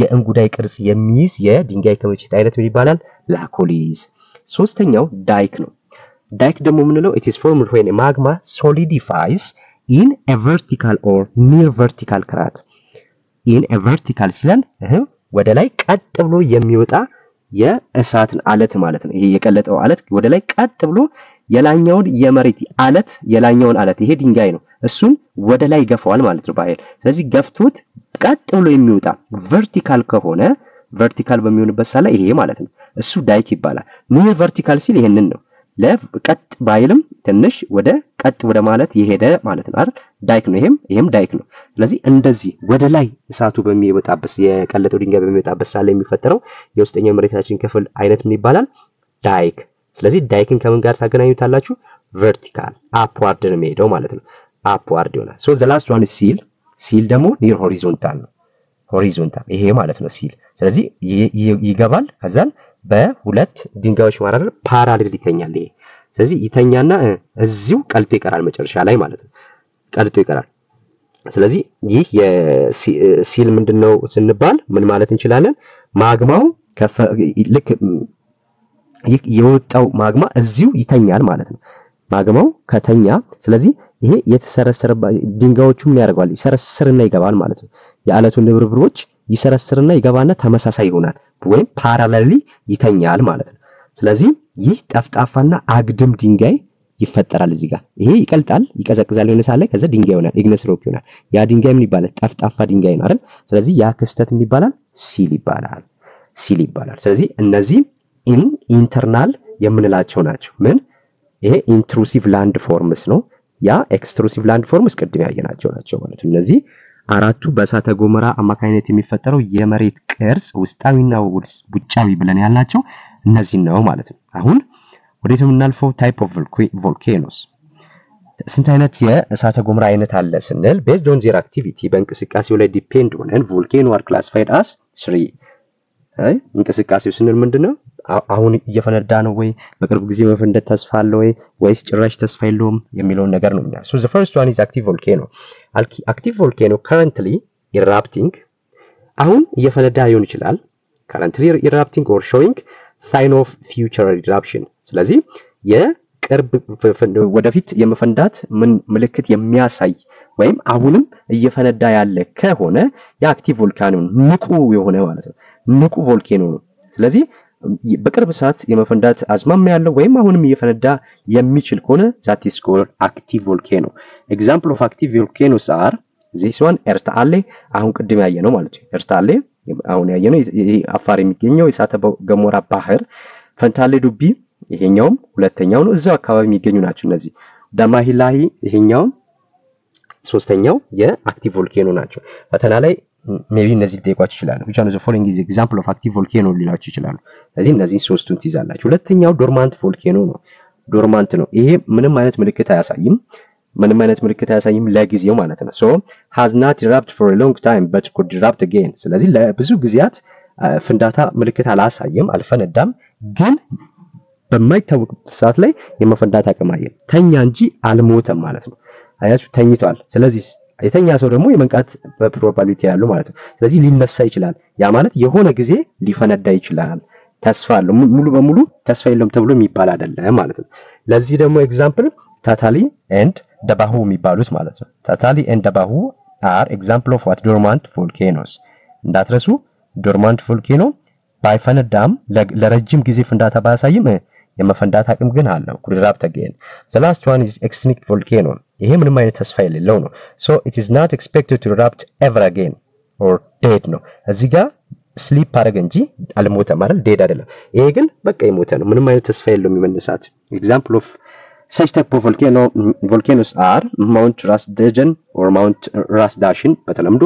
S1: የእንጉዳይ ቅርጽ የሚይዝ የድንጋይ ክምችት አይነት ምን ይባላል? ላኮሊዝ። ሶስተኛው ዳይክ ነው። ዳይክ ደግሞ ምንለው it is formed when magma solidifies in a vertical or near vertical crack። in a vertical ሲለን ወደ ላይ ቀጥ ብሎ የሚወጣ የእሳትን አለት ማለት ነው። ይሄ የቀለጠው አለት ወደ ላይ ቀጥ ብሎ የላኛውን የመሬት አለት የላኛውን አለት ይሄ ድንጋይ ነው፣ እሱን ወደ ላይ ገፋዋል ማለት ነው በኃይል። ስለዚህ ገፍቶት ቀጥ ብሎ የሚወጣ ቨርቲካል ከሆነ ቨርቲካል በሚሆንበት ሳለ ይሄ ማለት ነው እሱ ዳይክ ይባላል ኒር ቨርቲካል ሲል ይሄንን ነው ለቀጥ ባይልም ትንሽ ወደ ቀጥ ወደ ማለት ይሄደ ማለት ነው አይደል ዳይክ ነው ይሄም ዳይክ ነው ስለዚህ እንደዚህ ወደ ላይ እሳቱ በሚወጣበት የቀለጠው ድንጋይ በሚወጣበት ሳለ የሚፈጠረው የውስጠኛው መሬታችን ክፍል አይነት ምን ይባላል ዳይክ ስለዚህ ዳይክን ከምን ጋር ታገናኙታላችሁ vertical upward ነው የሚሄደው ማለት ነው upward ይሆናል so the last one is seal ደግሞ near horizontal ነው horizontal ይሄ ማለት ነው seal ስለዚህ ይገባል ከዛን በሁለት ድንጋዮች ማራር ፓራሌል ይተኛል ይሄ ስለዚህ ይተኛና እዚሁ ቀልጦ ይቀራል መጨረሻ ላይ ማለት ነው ቀልጦ ይቀራል ስለዚህ ይህ የሲል ምንድነው ስንባል ምን ማለት እንችላለን ማግማው ልክ የወጣው ማግማ እዚሁ ይተኛል ማለት ነው ማግማው ከተኛ ስለዚህ ይሄ የተሰረሰረ ድንጋዮቹም ያደርጋል ይሰረስርና ይገባል ማለት ነው የአለቱን ንብርብሮች ይሰረስርና ይገባና ተመሳሳይ ይሆናል ወይም ፓራሌሊ ይተኛል ማለት ነው ስለዚህ ይህ ጠፍጣፋና አግድም ድንጋይ ይፈጠራል እዚህ ጋር ይሄ ይቀልጣል ይቀዘቅዛል የሆነ ሳለ ከዛ ድንጋይ ይሆናል ኢግነስ ሮክ ይሆናል ያ ድንጋይ ምን ይባላል ጠፍጣፋ ድንጋይ ነው አይደል ስለዚህ ያ ክስተት ምን ይባላል ሲል ይባላል ስለዚህ እነዚህ ኢንተርናል የምንላቸው ናቸው ምን ይሄ ኢንትሩሲቭ ላንድ ፎርምስ ነው ያ ኤክስትሩሲቭ ላንድ ፎርምስ ቀድም ያየናቸው ናቸው ማለት ነው እነዚህ አራቱ በእሳተ ገሞራ አማካይነት የሚፈጠረው የመሬት ቅርጽ ውስጣዊና ውጫዊ ብለን ያልናቸው እነዚህ ነው ማለት ነው አሁን ወዴት የምናልፈው ታይፕ ኦፍ ቮልኬኖስ ስንት አይነት የእሳተ ገሞራ አይነት አለ ስንል based on their activity በእንቅስቃሴው ላይ ዲፔንድ ሆነን volcano are classified as 3 እንቅስቃሴው ስንል ምንድነው አሁን እየፈነዳ ነው ወይ በቅርብ ጊዜ መፈንደት ተስፋ አለ ወይስ ጭራሽ ተስፋ የለውም የሚለውን ነገር ነው የሚያስ so the first one is active volcano currently erupting አሁን እየፈነዳ ሊሆን ይችላል currently erupting or showing sign of future eruption ስለዚህ የቅርብ ወደፊት የመፈንዳት ምን ምልክት የሚያሳይ ወይም አሁንም እየፈነዳ ያለ ከሆነ የአክቲቭ ቮልካኖ ንቁ የሆነ ማለት ነው ንቁ ቮልካኖ ነው ስለዚህ በቅርብ ሰዓት የመፈንዳት አዝማሚያ ያለው ወይም አሁንም እየፈነዳ የሚችል ከሆነ that is called active volcano example of active volcanoes are this one ኤርታሌ አሁን ቅድም ያየነው ማለት ነው ኤርታሌ አሁን ያየነው አፋር የሚገኘው የእሳተ ገሞራ ባህር ፈንታሌ ዱቢ ይሄኛውም ሁለተኛው ነው እዛው አካባቢ የሚገኙ ናቸው እነዚህ ዳማሂላሂ ይሄኛው ሶስተኛው የአክቲቭ ቮልካኖ ናቸው ፈተና ላይ ሜቢ እነዚህ ሊጠይቋችሁ ይችላሉ which one is the following is example of active volcano ሊላችሁ ይችላሉ ስለዚህ እነዚህ ሶስቱን ትይዛላችሁ ሁለተኛው ዶርማንት ቮልካኖ ነው ዶርማንት ነው ይሄ ምንም አይነት ምልክት አያሳይም ለጊዜው ማለት ነው so has not erupted for a long time but could erupt again ስለዚህ ለብዙ ጊዜያት ፍንዳታ ምልክት አላሳየም አልፈነዳም ግን በማይታወቅ ሰዓት ላይ የመፈንዳት አቅም አለ ተኛ እንጂ አልሞተም ማለት ነው አያችሁ ተኝቷል ስለዚህ የተኛ ሰው ደግሞ የመንቃት ፕሮባቢሊቲ ያለው ማለት ነው ስለዚህ ሊነሳ ይችላል ያ ማለት የሆነ ጊዜ ሊፈነዳ ይችላል ተስፋ አለው ሙሉ በሙሉ ተስፋ የለም ተብሎ የሚባል አይደለም ማለት ነው ለዚህ ደግሞ ኤግዛምፕል ታታሊ ኤንድ ደባሁ የሚባሉት ማለት ነው ታታሊ ኤንድ ደባሁ are example of what dormant volcanoes እንዳትረሱ dormant volcano ባይፈነዳም ለረጅም ጊዜ ፍንዳታ ባያሳይም የመፈንዳት አቅም ግን አለው could erupt again the last one is extinct volcano ይሄ ምንም አይነት ተስፋ የሌለው ነው so it is not expected to erupt ever again or dead ነው እዚህ ጋር sleep አረገ እንጂ አልሞተም አይደል dead አይደለም ይሄ ግን በቃ ይሞተ ነው ምንም አይነት ተስፋ የለውም የሚመነሳት example of such type of volcanoes are Mount Ras Dajan or Mount Ras Dashin በተለምዶ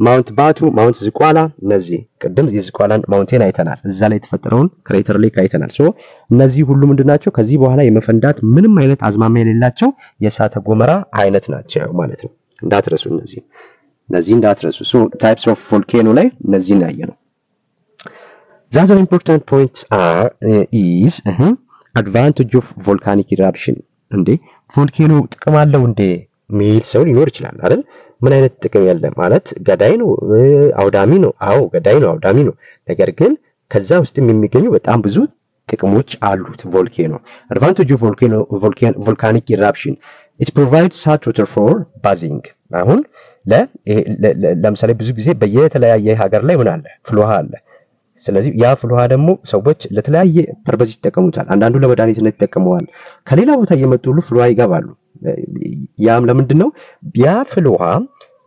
S1: ማውንት ባቱ ማውንት ዝቋላ እነዚህ ቀደም ዝቋላን ማውንቴን አይተናል እዛ ላይ ተፈጠረውን ክሬተር ሌክ አይተናል ሶ እነዚህ ሁሉ ምንድናቸው ከዚህ በኋላ የመፈንዳት ምንም አይነት አዝማሚያ የሌላቸው የእሳተ ገሞራ አይነት ናቸው ማለት ነው እንዳትረሱ እነዚህ እንዳትረሱ ሶ types of volcano ላይ እነዚህ እናያየነው the other important points are is advantage of volcanic eruption እንዴ ቮልካኖ ጥቅም አለው እንዴ ሚል ሰው ሊኖር ይችላል አይደል ምን አይነት ጥቅም ያለ ማለት ገዳይ ነው አውዳሚ ነው አው ገዳይ ነው አውዳሚ ነው ነገር ግን ከዛ ውስጥ የሚገኙ በጣም ብዙ ጥቅሞች አሉት ቮልካኖ advantage of volcanic eruption it provides hot water for bathing አሁን ለምሳሌ ብዙ ጊዜ በየተለያየ ሀገር ላይ ምን አለ ፍልውሃ አለ ስለዚህ ያ ፍልውሃ ደግሞ ሰዎች ለተለያየ ፐርፐዝ ይጠቀሙታል አንዳንዱ ለመድኃኒትነት ይጠቀሙዋል ከሌላ ቦታ እየመጡ ሁሉ ፍልውሃ ይገባሉ ያም ለምንድነው ያ ፍልውሃ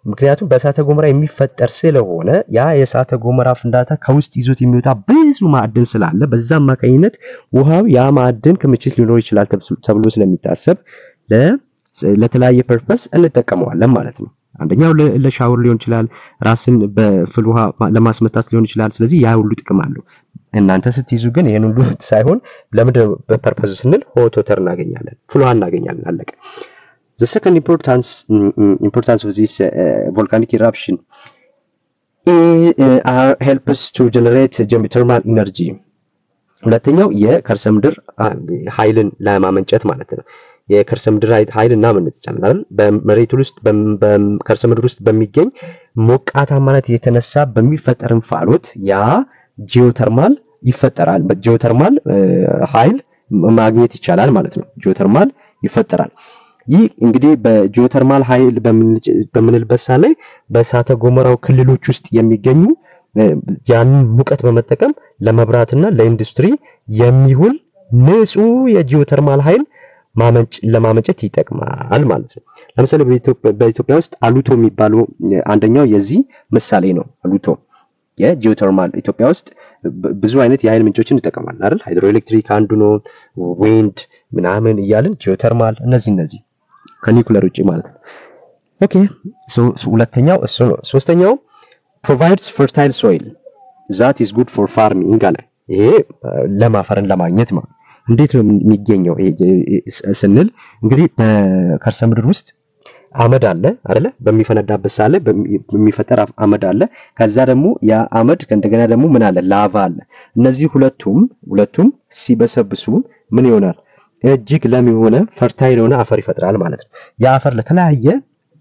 S1: ምክንያቱም በእሳተ ገሞራ የሚፈጠር ስለሆነ ያ የእሳተ ገሞራ ፍንዳታ ከውስጥ ይዞት የሚወጣ ብዙ ማዕድን ስላለ በዛ አማካኝነት ውሃው ያ ማዕድን ክምችት ሊኖር ይችላል ተብሎ ስለሚታሰብ ለተለያየ ፐርፐስ እንጠቀመዋለን ማለት ነው። አንደኛው ለሻወር ሊሆን ይችላል፣ ራስን በፍል ውሃ ለማስመታት ሊሆን ይችላል። ስለዚህ ያ ሁሉ ጥቅም አለው። እናንተ ስትይዙ ግን ይሄን ሁሉ ሳይሆን ለምንድነው በፐርፐስ ስንል ሆት ዋተር እናገኛለን፣ ፍል ውሃ እናገኛለን። አለቀ። The second importance of this volcanic eruption helps to generate geothermal energy. ሁለተኛው የከርሰ ምድር ኃይልን ለማመንጨት ማለት ነው። የከርሰ ምድር ኃይል እናመነጭ ይችላል። በመሬት ውስጥ በከርሰ ምድር ውስጥ በሚገኝ ሞቃታማነት የተነሳ በሚፈጠር እንፋሎት ያ ጂኦተርማል ይፈጠራል። በጂኦተርማል ኃይል ማግኘት ይቻላል ማለት ነው። ጂኦተርማል ይፈጠራል። ይህ እንግዲህ በጂኦተርማል ኃይል በምንልበት ላይ በእሳተ ገሞራው ክልሎች ውስጥ የሚገኙ ያንን ሙቀት በመጠቀም ለመብራትና ለኢንዱስትሪ የሚውል ንጹህ የጂኦተርማል ኃይል ለማመንጨት ይጠቅማል ማለት ነው። ለምሳሌ በኢትዮጵያ ውስጥ አሉቶ የሚባለው አንደኛው የዚህ ምሳሌ ነው። አሉቶ የጂኦተርማል ኢትዮጵያ ውስጥ ብዙ አይነት የኃይል ምንጮችን ይጠቀማል አይደል? ሃይድሮኤሌክትሪክ አንዱ ነው፣ ዊንድ ምናምን እያልን ጂኦተርማል እነዚህ ከኒኩለር ውጪ ማለት ነው። ኦኬ ሁለተኛው እሱ ነው። ሶስተኛው provides fertile soil that is good for farming አለ። ይሄ ለማፈርን ለማግኘት ማለት እንዴት ነው የሚገኘው ስንል እንግዲህ በከርሰ ምድር ውስጥ አመድ አለ አይደለ? በሚፈነዳበት ሳለ በሚፈጠር አመድ አለ። ከዛ ደግሞ ያ አመድ እንደገና ደግሞ ምን አለ? ላቫ አለ። እነዚህ ሁለቱም ሲበሰብሱ ምን ይሆናል? እጅግ ለም የሆነ ፈርታይል የሆነ አፈር ይፈጥራል ማለት ነው። ያ አፈር ለተለያየ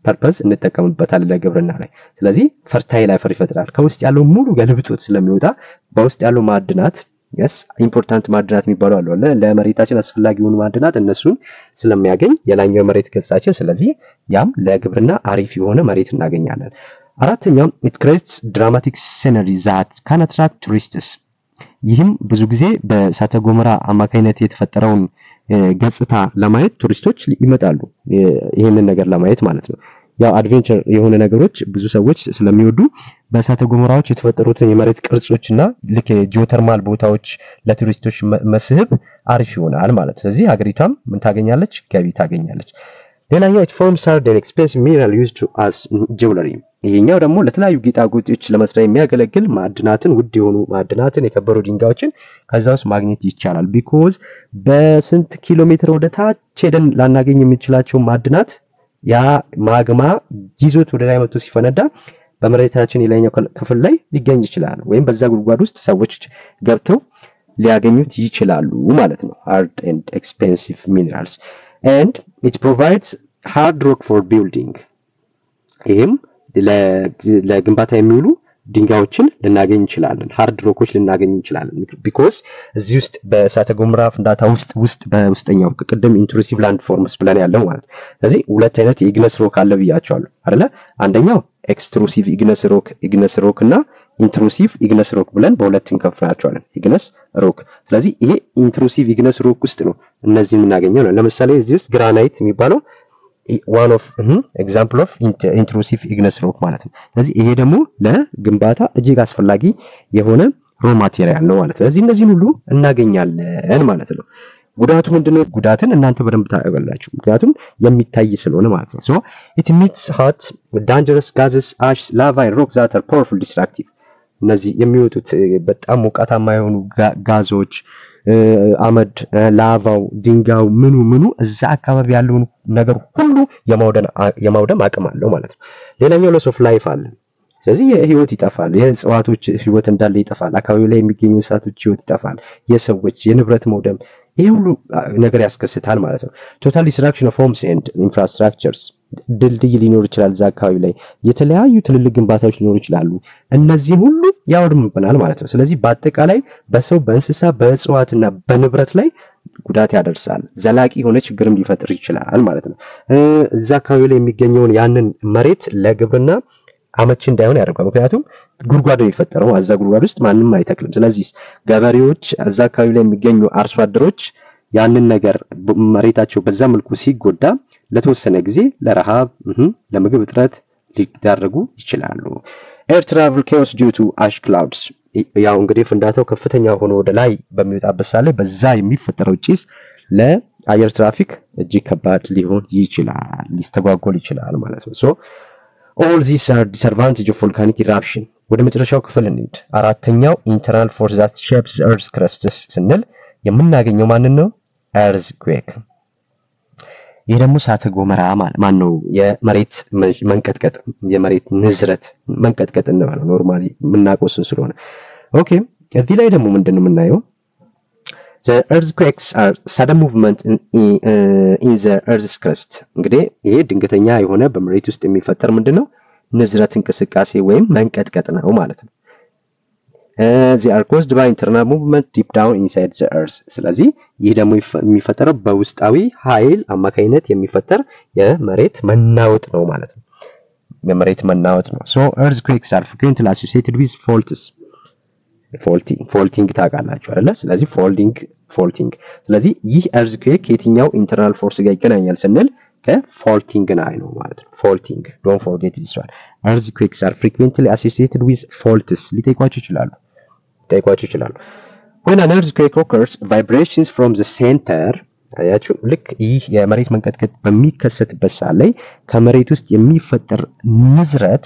S1: ፐርፐስ እንጠቀምበታለን ለግብርና ላይ። ስለዚህ ፈርታይል አፈር ይፈጥራል። ከውስጥ ያለው ሙሉ ገልብጦት ስለሚወጣ በውስጥ ያለው ማዕድናት ኢምፖርታንት ማዕድናት የሚባሉ አሉ አይደል? ለመሬታችን አስፈላጊ የሆኑ ማዕድናት እነሱን ስለሚያገኝ የላይኛው መሬት ገጻችን፣ ስለዚህ ያም ለግብርና አሪፍ የሆነ መሬት እናገኛለን። አራተኛው it creates dramatic scenery that can attract tourists። ይህም ብዙ ጊዜ በእሳተ ገሞራ አማካይነት የተፈጠረውን ገጽታ ለማየት ቱሪስቶች ይመጣሉ። ይሄንን ነገር ለማየት ማለት ነው። ያው አድቬንቸር የሆነ ነገሮች ብዙ ሰዎች ስለሚወዱ በእሳተ ገሞራዎች የተፈጠሩትን የመሬት ቅርጾችና ልክ ጂኦተርማል ቦታዎች ለቱሪስቶች መስህብ አሪፍ ይሆናል ማለት። ስለዚህ ሀገሪቷም ምን ታገኛለች? ገቢ ታገኛለች። ሌላኛው it forms hard and expensive mineral used as jewelry። ይሄኛው ደግሞ ለተለያዩ ጌጣጌጦች ለመስራት የሚያገለግል ማዕድናትን፣ ውድ የሆኑ ማዕድናትን፣ የከበሩ ድንጋዮችን ከዛ ውስጥ ማግኘት ይቻላል። because በስንት ኪሎ ሜትር ወደ ታች ሄደን ላናገኝ የምንችላቸው ማዕድናት ያ ማግማ ይዞት ወደ ላይ መጥቶ ሲፈነዳ በመሬታችን የላይኛው ክፍል ላይ ሊገኝ ይችላል፣ ወይም በዛ ጉድጓድ ውስጥ ሰዎች ገብተው ሊያገኙት ይችላሉ ማለት ነው። hard and expensive minerals and it provides hard rock for building። ይሄም ለግንባታ የሚውሉ ድንጋዮችን ልናገኝ እንችላለን፣ ሃርድ ሮኮች ልናገኝ እንችላለን። because እዚህ ውስጥ በእሳተ ገሞራ ፍንዳታ ውስጥ በውስጠኛው ቅድም ኢንትሩሲቭ ላንድ ፎርምስ ብለን ያለው ማለት። ስለዚህ ሁለት አይነት ኢግነስ ሮክ አለ ብያቸዋለሁ አይደለ? አንደኛው ኤክስትሩሲቭ ኢግነስ ሮክ እና ኢንትሩሲቭ ኢግነስ ሮክ ብለን በሁለት እንከፍላቸዋለን። ኢግነስ ሮክ። ስለዚህ ይሄ ኢንትሩሲቭ ኢግነስ ሮክ ውስጥ ነው እነዚህ የምናገኘው ነው። ለምሳሌ እዚህ ውስጥ ግራናይት የሚባለው one of example of intrusive igneous rock ማለት ነው። ስለዚህ ይሄ ደግሞ ለግንባታ እጅግ አስፈላጊ የሆነ ሮ ማቴሪያል ነው ማለት ነው። ስለዚህ እነዚህን ሁሉ እናገኛለን ማለት ነው። ጉዳቱ ምንድነው? ጉዳትን እናንተ በደንብ ታውቃላችሁ፣ ምክንያቱም የሚታይ ስለሆነ ማለት ነው። so it emits hot dangerous gases, ash, lava and rocks that are powerful destructive። እነዚህ የሚወጡት በጣም ሞቃታማ የሆኑ ጋዞች፣ አመድ፣ ላቫው፣ ድንጋዩ ምኑ እዛ አካባቢ ያለው ነገር ሁሉ የማውደም አቅም አለው ማለት ነው። ሌላኛው loss of life አለ። ስለዚህ የህይወት ይጠፋል፣ የእጽዋቶች ህይወት እንዳለ ይጠፋል፣ አካባቢው ላይ የሚገኙ እንስሳቶች ህይወት ይጠፋል፣ የሰዎች የንብረት መውደም ይሄ ሁሉ ነገር ያስከስታል ማለት ነው። total destruction of homes and infrastructures። ድልድይ ሊኖር ይችላል እዛ አካባቢ ላይ፣ የተለያዩ ትልልቅ ግንባታዎች ሊኖሩ ይችላሉ። እነዚህ ሁሉ ያወድምብናል ማለት ነው። ስለዚህ በአጠቃላይ በሰው በእንስሳ በእጽዋትና በንብረት ላይ ጉዳት ያደርሳል፣ ዘላቂ የሆነ ችግርም ሊፈጥር ይችላል ማለት ነው። እዛ አካባቢ ላይ የሚገኘውን ያንን መሬት ለግብርና አመቺ እንዳይሆን ያደርጋል። ምክንያቱም ጉድጓድ የሚፈጠረው እዛ ጉድጓድ ውስጥ ማንንም አይተክልም። ስለዚህ ገበሬዎች እዛ አካባቢ ላይ የሚገኙ አርሶ አደሮች ያንን ነገር መሬታቸው በዛ መልኩ ሲጎዳ ለተወሰነ ጊዜ ለረሃብ፣ ለምግብ እጥረት፣ ሊዳረጉ ይችላሉ። ኤር ትራቨል ኬኦስ ዲው ቱ አሽ ክላውድስ ያው እንግዲህ ፍንዳታው ከፍተኛ ሆኖ ወደ ላይ በሚወጣበት ሳለ በዛ የሚፈጠረው ጭስ ለአየር ትራፊክ እጅግ ከባድ ሊሆን ይችላል ሊስተጓጎል ይችላል ማለት ነው። ሶ all these are disadvantage of volcanic eruption። ወደ መጨረሻው ክፍል እንሂድ። አራተኛው internal force that shapes the earth's crust ስንል የምናገኘው ማንን ነው? earthquake። ይሄ ደግሞ እሳተ ገሞራ ማን ነው? የመሬት መንቀጥቀጥ የመሬት ንዝረት መንቀጥቀጥ እንባለው ኖርማሊ የምናውቀው ስለሆነ ኦኬ። እዚህ ላይ ደግሞ ምንድነው የምናየው? The earthquakes are sudden movement in the earth's crust። እንግዲህ ይሄ ድንገተኛ የሆነ በመሬት ውስጥ የሚፈጠር ምንድነው? ንዝረት እንቅስቃሴ ወይም መንቀጥቀጥ ነው ማለት ነው። They are caused by internal movement deep down inside the earth። ስለዚህ ይህ ደግሞ የሚፈጠረው በውስጣዊ ኃይል አማካይነት የሚፈጠር የመሬት መናወጥ ነው ማለት ነው። የመሬት መናወጥ ነው። So earthquakes are frequently associated with faults። ፎልቲንግ ታውቃላችሁ አይደለ? ስለዚህ ፎልቲንግ ስለዚህ ይህ earthquake የትኛው ኢንተርናል ፎርስ ጋር ይገናኛል ስንል ከፎልቲንግ ጋር ነው ማለት ነው። ፎልቲንግ don't forget this one። earthquakes are frequently associated with faults ሊጠይቋችሁ ይችላሉ። when an earthquake occurs vibrations from the center አያችሁ ልክ ይህ የመሬት መንቀጥቀጥ በሚከሰትበት ሰዓት ላይ ከመሬት ውስጥ የሚፈጠር ንዝረት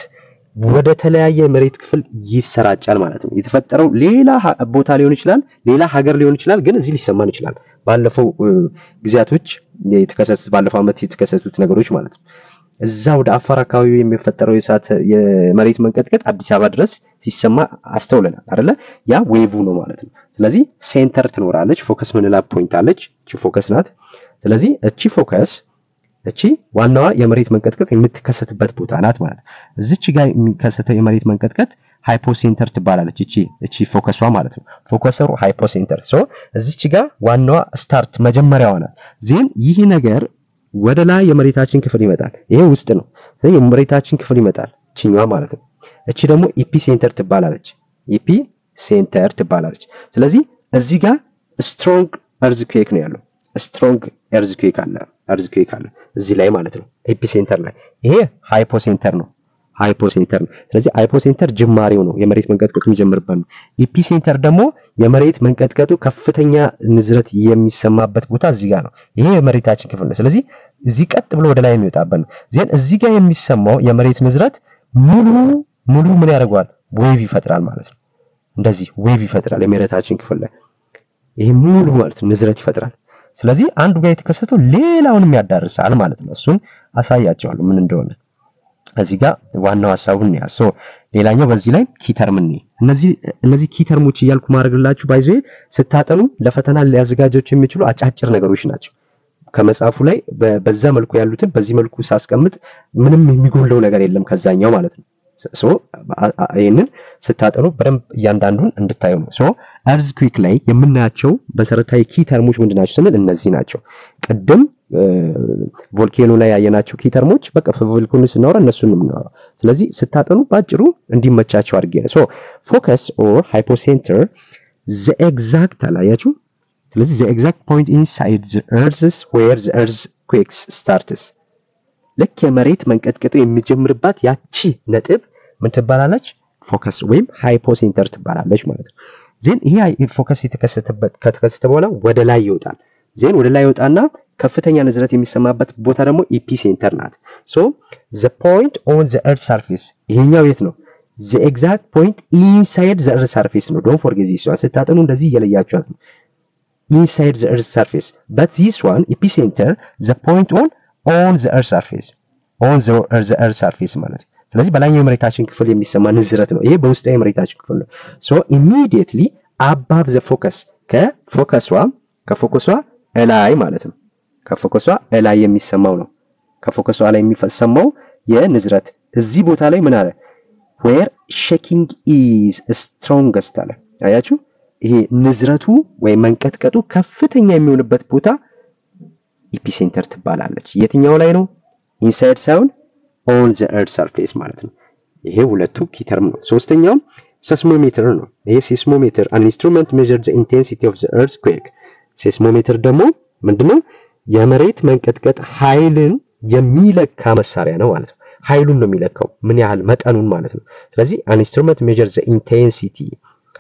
S1: ወደ ተለያየ መሬት ክፍል ይሰራጫል ማለት ነው። የተፈጠረው ሌላ ቦታ ሊሆን ይችላል ሌላ ሀገር ሊሆን ይችላል ግን እዚህ ሊሰማን ይችላል። ባለፈው ጊዜያቶች የተከሰቱት ባለፈው አመት የተከሰቱት ነገሮች ማለት ነው። እዛ ወደ አፋር አካባቢ የሚፈጠረው የመሬት መንቀጥቀጥ አዲስ አበባ ድረስ ሲሰማ አስተውለናል አይደለ? ያ ዌቭ ነው ማለት ነው። ስለዚህ ሴንተር ትኖራለች ፎከስ ምንላ ፖይንት አለች እቺ ፎከስ ናት። ስለዚህ እቺ ፎከስ እቺ ዋናዋ የመሬት መንቀጥቀጥ የምትከሰትበት ቦታ ናት ማለት ነው። እዚች ጋር የሚከሰተው የመሬት መንቀጥቀጥ ሃይፖሴንተር ትባላለች እቺ ፎከሷ ማለት ነው። ፎከሰሩ ሃይፖሴንተር ሶ እዚች ጋር ዋናዋ ስታርት መጀመሪያዋ ናት። ዜን ይህ ነገር ወደ ላይ የመሬታችን ክፍል ይመጣል። ይሄ ውስጥ ነው። ስለዚህ የመሬታችን ክፍል ይመጣል እቺኛዋ ማለት ነው። እቺ ደግሞ ኢፒሴንተር ትባላለች። ስለዚህ እዚህ ጋር ስትሮንግ earthquake ነው ያለው። ስትሮንግ earthquake አለ እዚህ ላይ ማለት ነው ኤፒሴንተር ላይ። ይሄ ሃይፖሴንተር ነው። ስለዚህ ሃይፖሴንተር ጅማሬው ነው የመሬት መንቀጥቀጡ የሚጀምርበት ነው። ኤፒሴንተር ደግሞ የመሬት መንቀጥቀጡ ከፍተኛ ንዝረት የሚሰማበት ቦታ እዚህ ጋር ነው። ይሄ የመሬታችን ክፍል ነው። ስለዚህ እዚህ ቀጥ ብሎ ወደ ላይ የሚወጣበት ነው። ዜን እዚህ ጋር የሚሰማው የመሬት ንዝረት ሙሉ ምን ያደርጋል? ዌቭ ይፈጥራል ማለት ነው። እንደዚህ ዌቭ ይፈጥራል የመሬታችን ክፍል ላይ ይሄ ሙሉ ማለት ነው ንዝረት ይፈጥራል። ስለዚህ አንዱ ጋር የተከሰተው ሌላውንም ያዳርሳል ማለት ነው። እሱን አሳያቸዋለሁ ምን እንደሆነ። እዚህ ጋር ዋናው ሐሳቡን ያሶ ሌላኛው በዚህ ላይ ኪተርም ነው። እነዚህ ኪተርሞች እያልኩ ማድረግላችሁ ባይዘ ስታጠኑ ለፈተና ሊያዘጋጃቸው የሚችሉ አጫጭር ነገሮች ናቸው። ከመጽሐፉ ላይ በዛ መልኩ ያሉትን በዚህ መልኩ ሳስቀምጥ ምንም የሚጎለው ነገር የለም ከዛኛው ማለት ነው። ሶ ይሄንን ስታጠኑ በደንብ እያንዳንዱን እንድታዩ ነው። ሶ earthquake ላይ የምናያቸው በሰረታዊ ኪ ተርሞች ምንድናቸው ስንል እነዚህ ናቸው። ቅድም ቮልኬኖ ላይ ያየናቸው ኪ ተርሞች በቃ ቮልኬኖ ስናወራ እነሱን ነው የምናወራው። ስለዚህ ስታጠኑ ባጭሩ እንዲመቻቸው አድርጌ ነው። ሶ focus or hypocenter the exact አላያችሁ። ስለዚህ the exact point inside the earth where the earthquakes starts ልክ የመሬት መንቀጥቀጡ የሚጀምርባት ያቺ ነጥብ ምን ትባላለች? ፎከስ ወይም ሃይፖሴንተር ትባላለች ማለት ነው። ዜን ይሄ ፎከስ ከተከሰተ በኋላ ወደ ላይ ይወጣል። ዜን ወደ ላይ ይወጣና ከፍተኛ ንዝረት የሚሰማበት ቦታ ደግሞ ኢፒሴንተር ናት። ሶ the point on the earth surface ይሄኛው የት ነው? the exact point inside the earth surface ነው። don't forget this one ስታጠኑ እንደዚህ እየለያችኋት ነው። inside the earth surface but this one epicenter the point on the earth surface ማለት ነው። ስለዚህ በላይኛው የመሬታችን ክፍል የሚሰማ ንዝረት ነው። ይሄ በውስጣዊ የመሬታችን ክፍል ነው። so immediately above the focus ከፎከሷ ላይ ማለት ነው። ከፎከሷ ላይ የሚሰማው ነው። ከፎከሷ ላይ የሚፈሰመው የንዝረት እዚህ ቦታ ላይ ምን አለ? where shaking is strongest አለ። አያችሁ ይሄ ንዝረቱ ወይ መንቀጥቀጡ ከፍተኛ የሚሆንበት ቦታ ኢፒሴንተር ትባላለች። የትኛው ላይ ነው? ኢንሳይድ ሳይሆን on the earth surface ማለት ነው። ይሄ ሁለቱ ኪ ተርም ነው። ሶስተኛው ሴስሞሜትር ነው። ይሄ ሴስሞሜትር an instrument measure the intensity of the earthquake። ሴስሞሜትር ደግሞ ምንድነው? የመሬት መንቀጥቀጥ ኃይልን የሚለካ መሳሪያ ነው ማለት ነው። ኃይሉን ነው የሚለካው ምን ያህል መጠኑን ማለት ነው ስለዚህ an instrument measures the intensity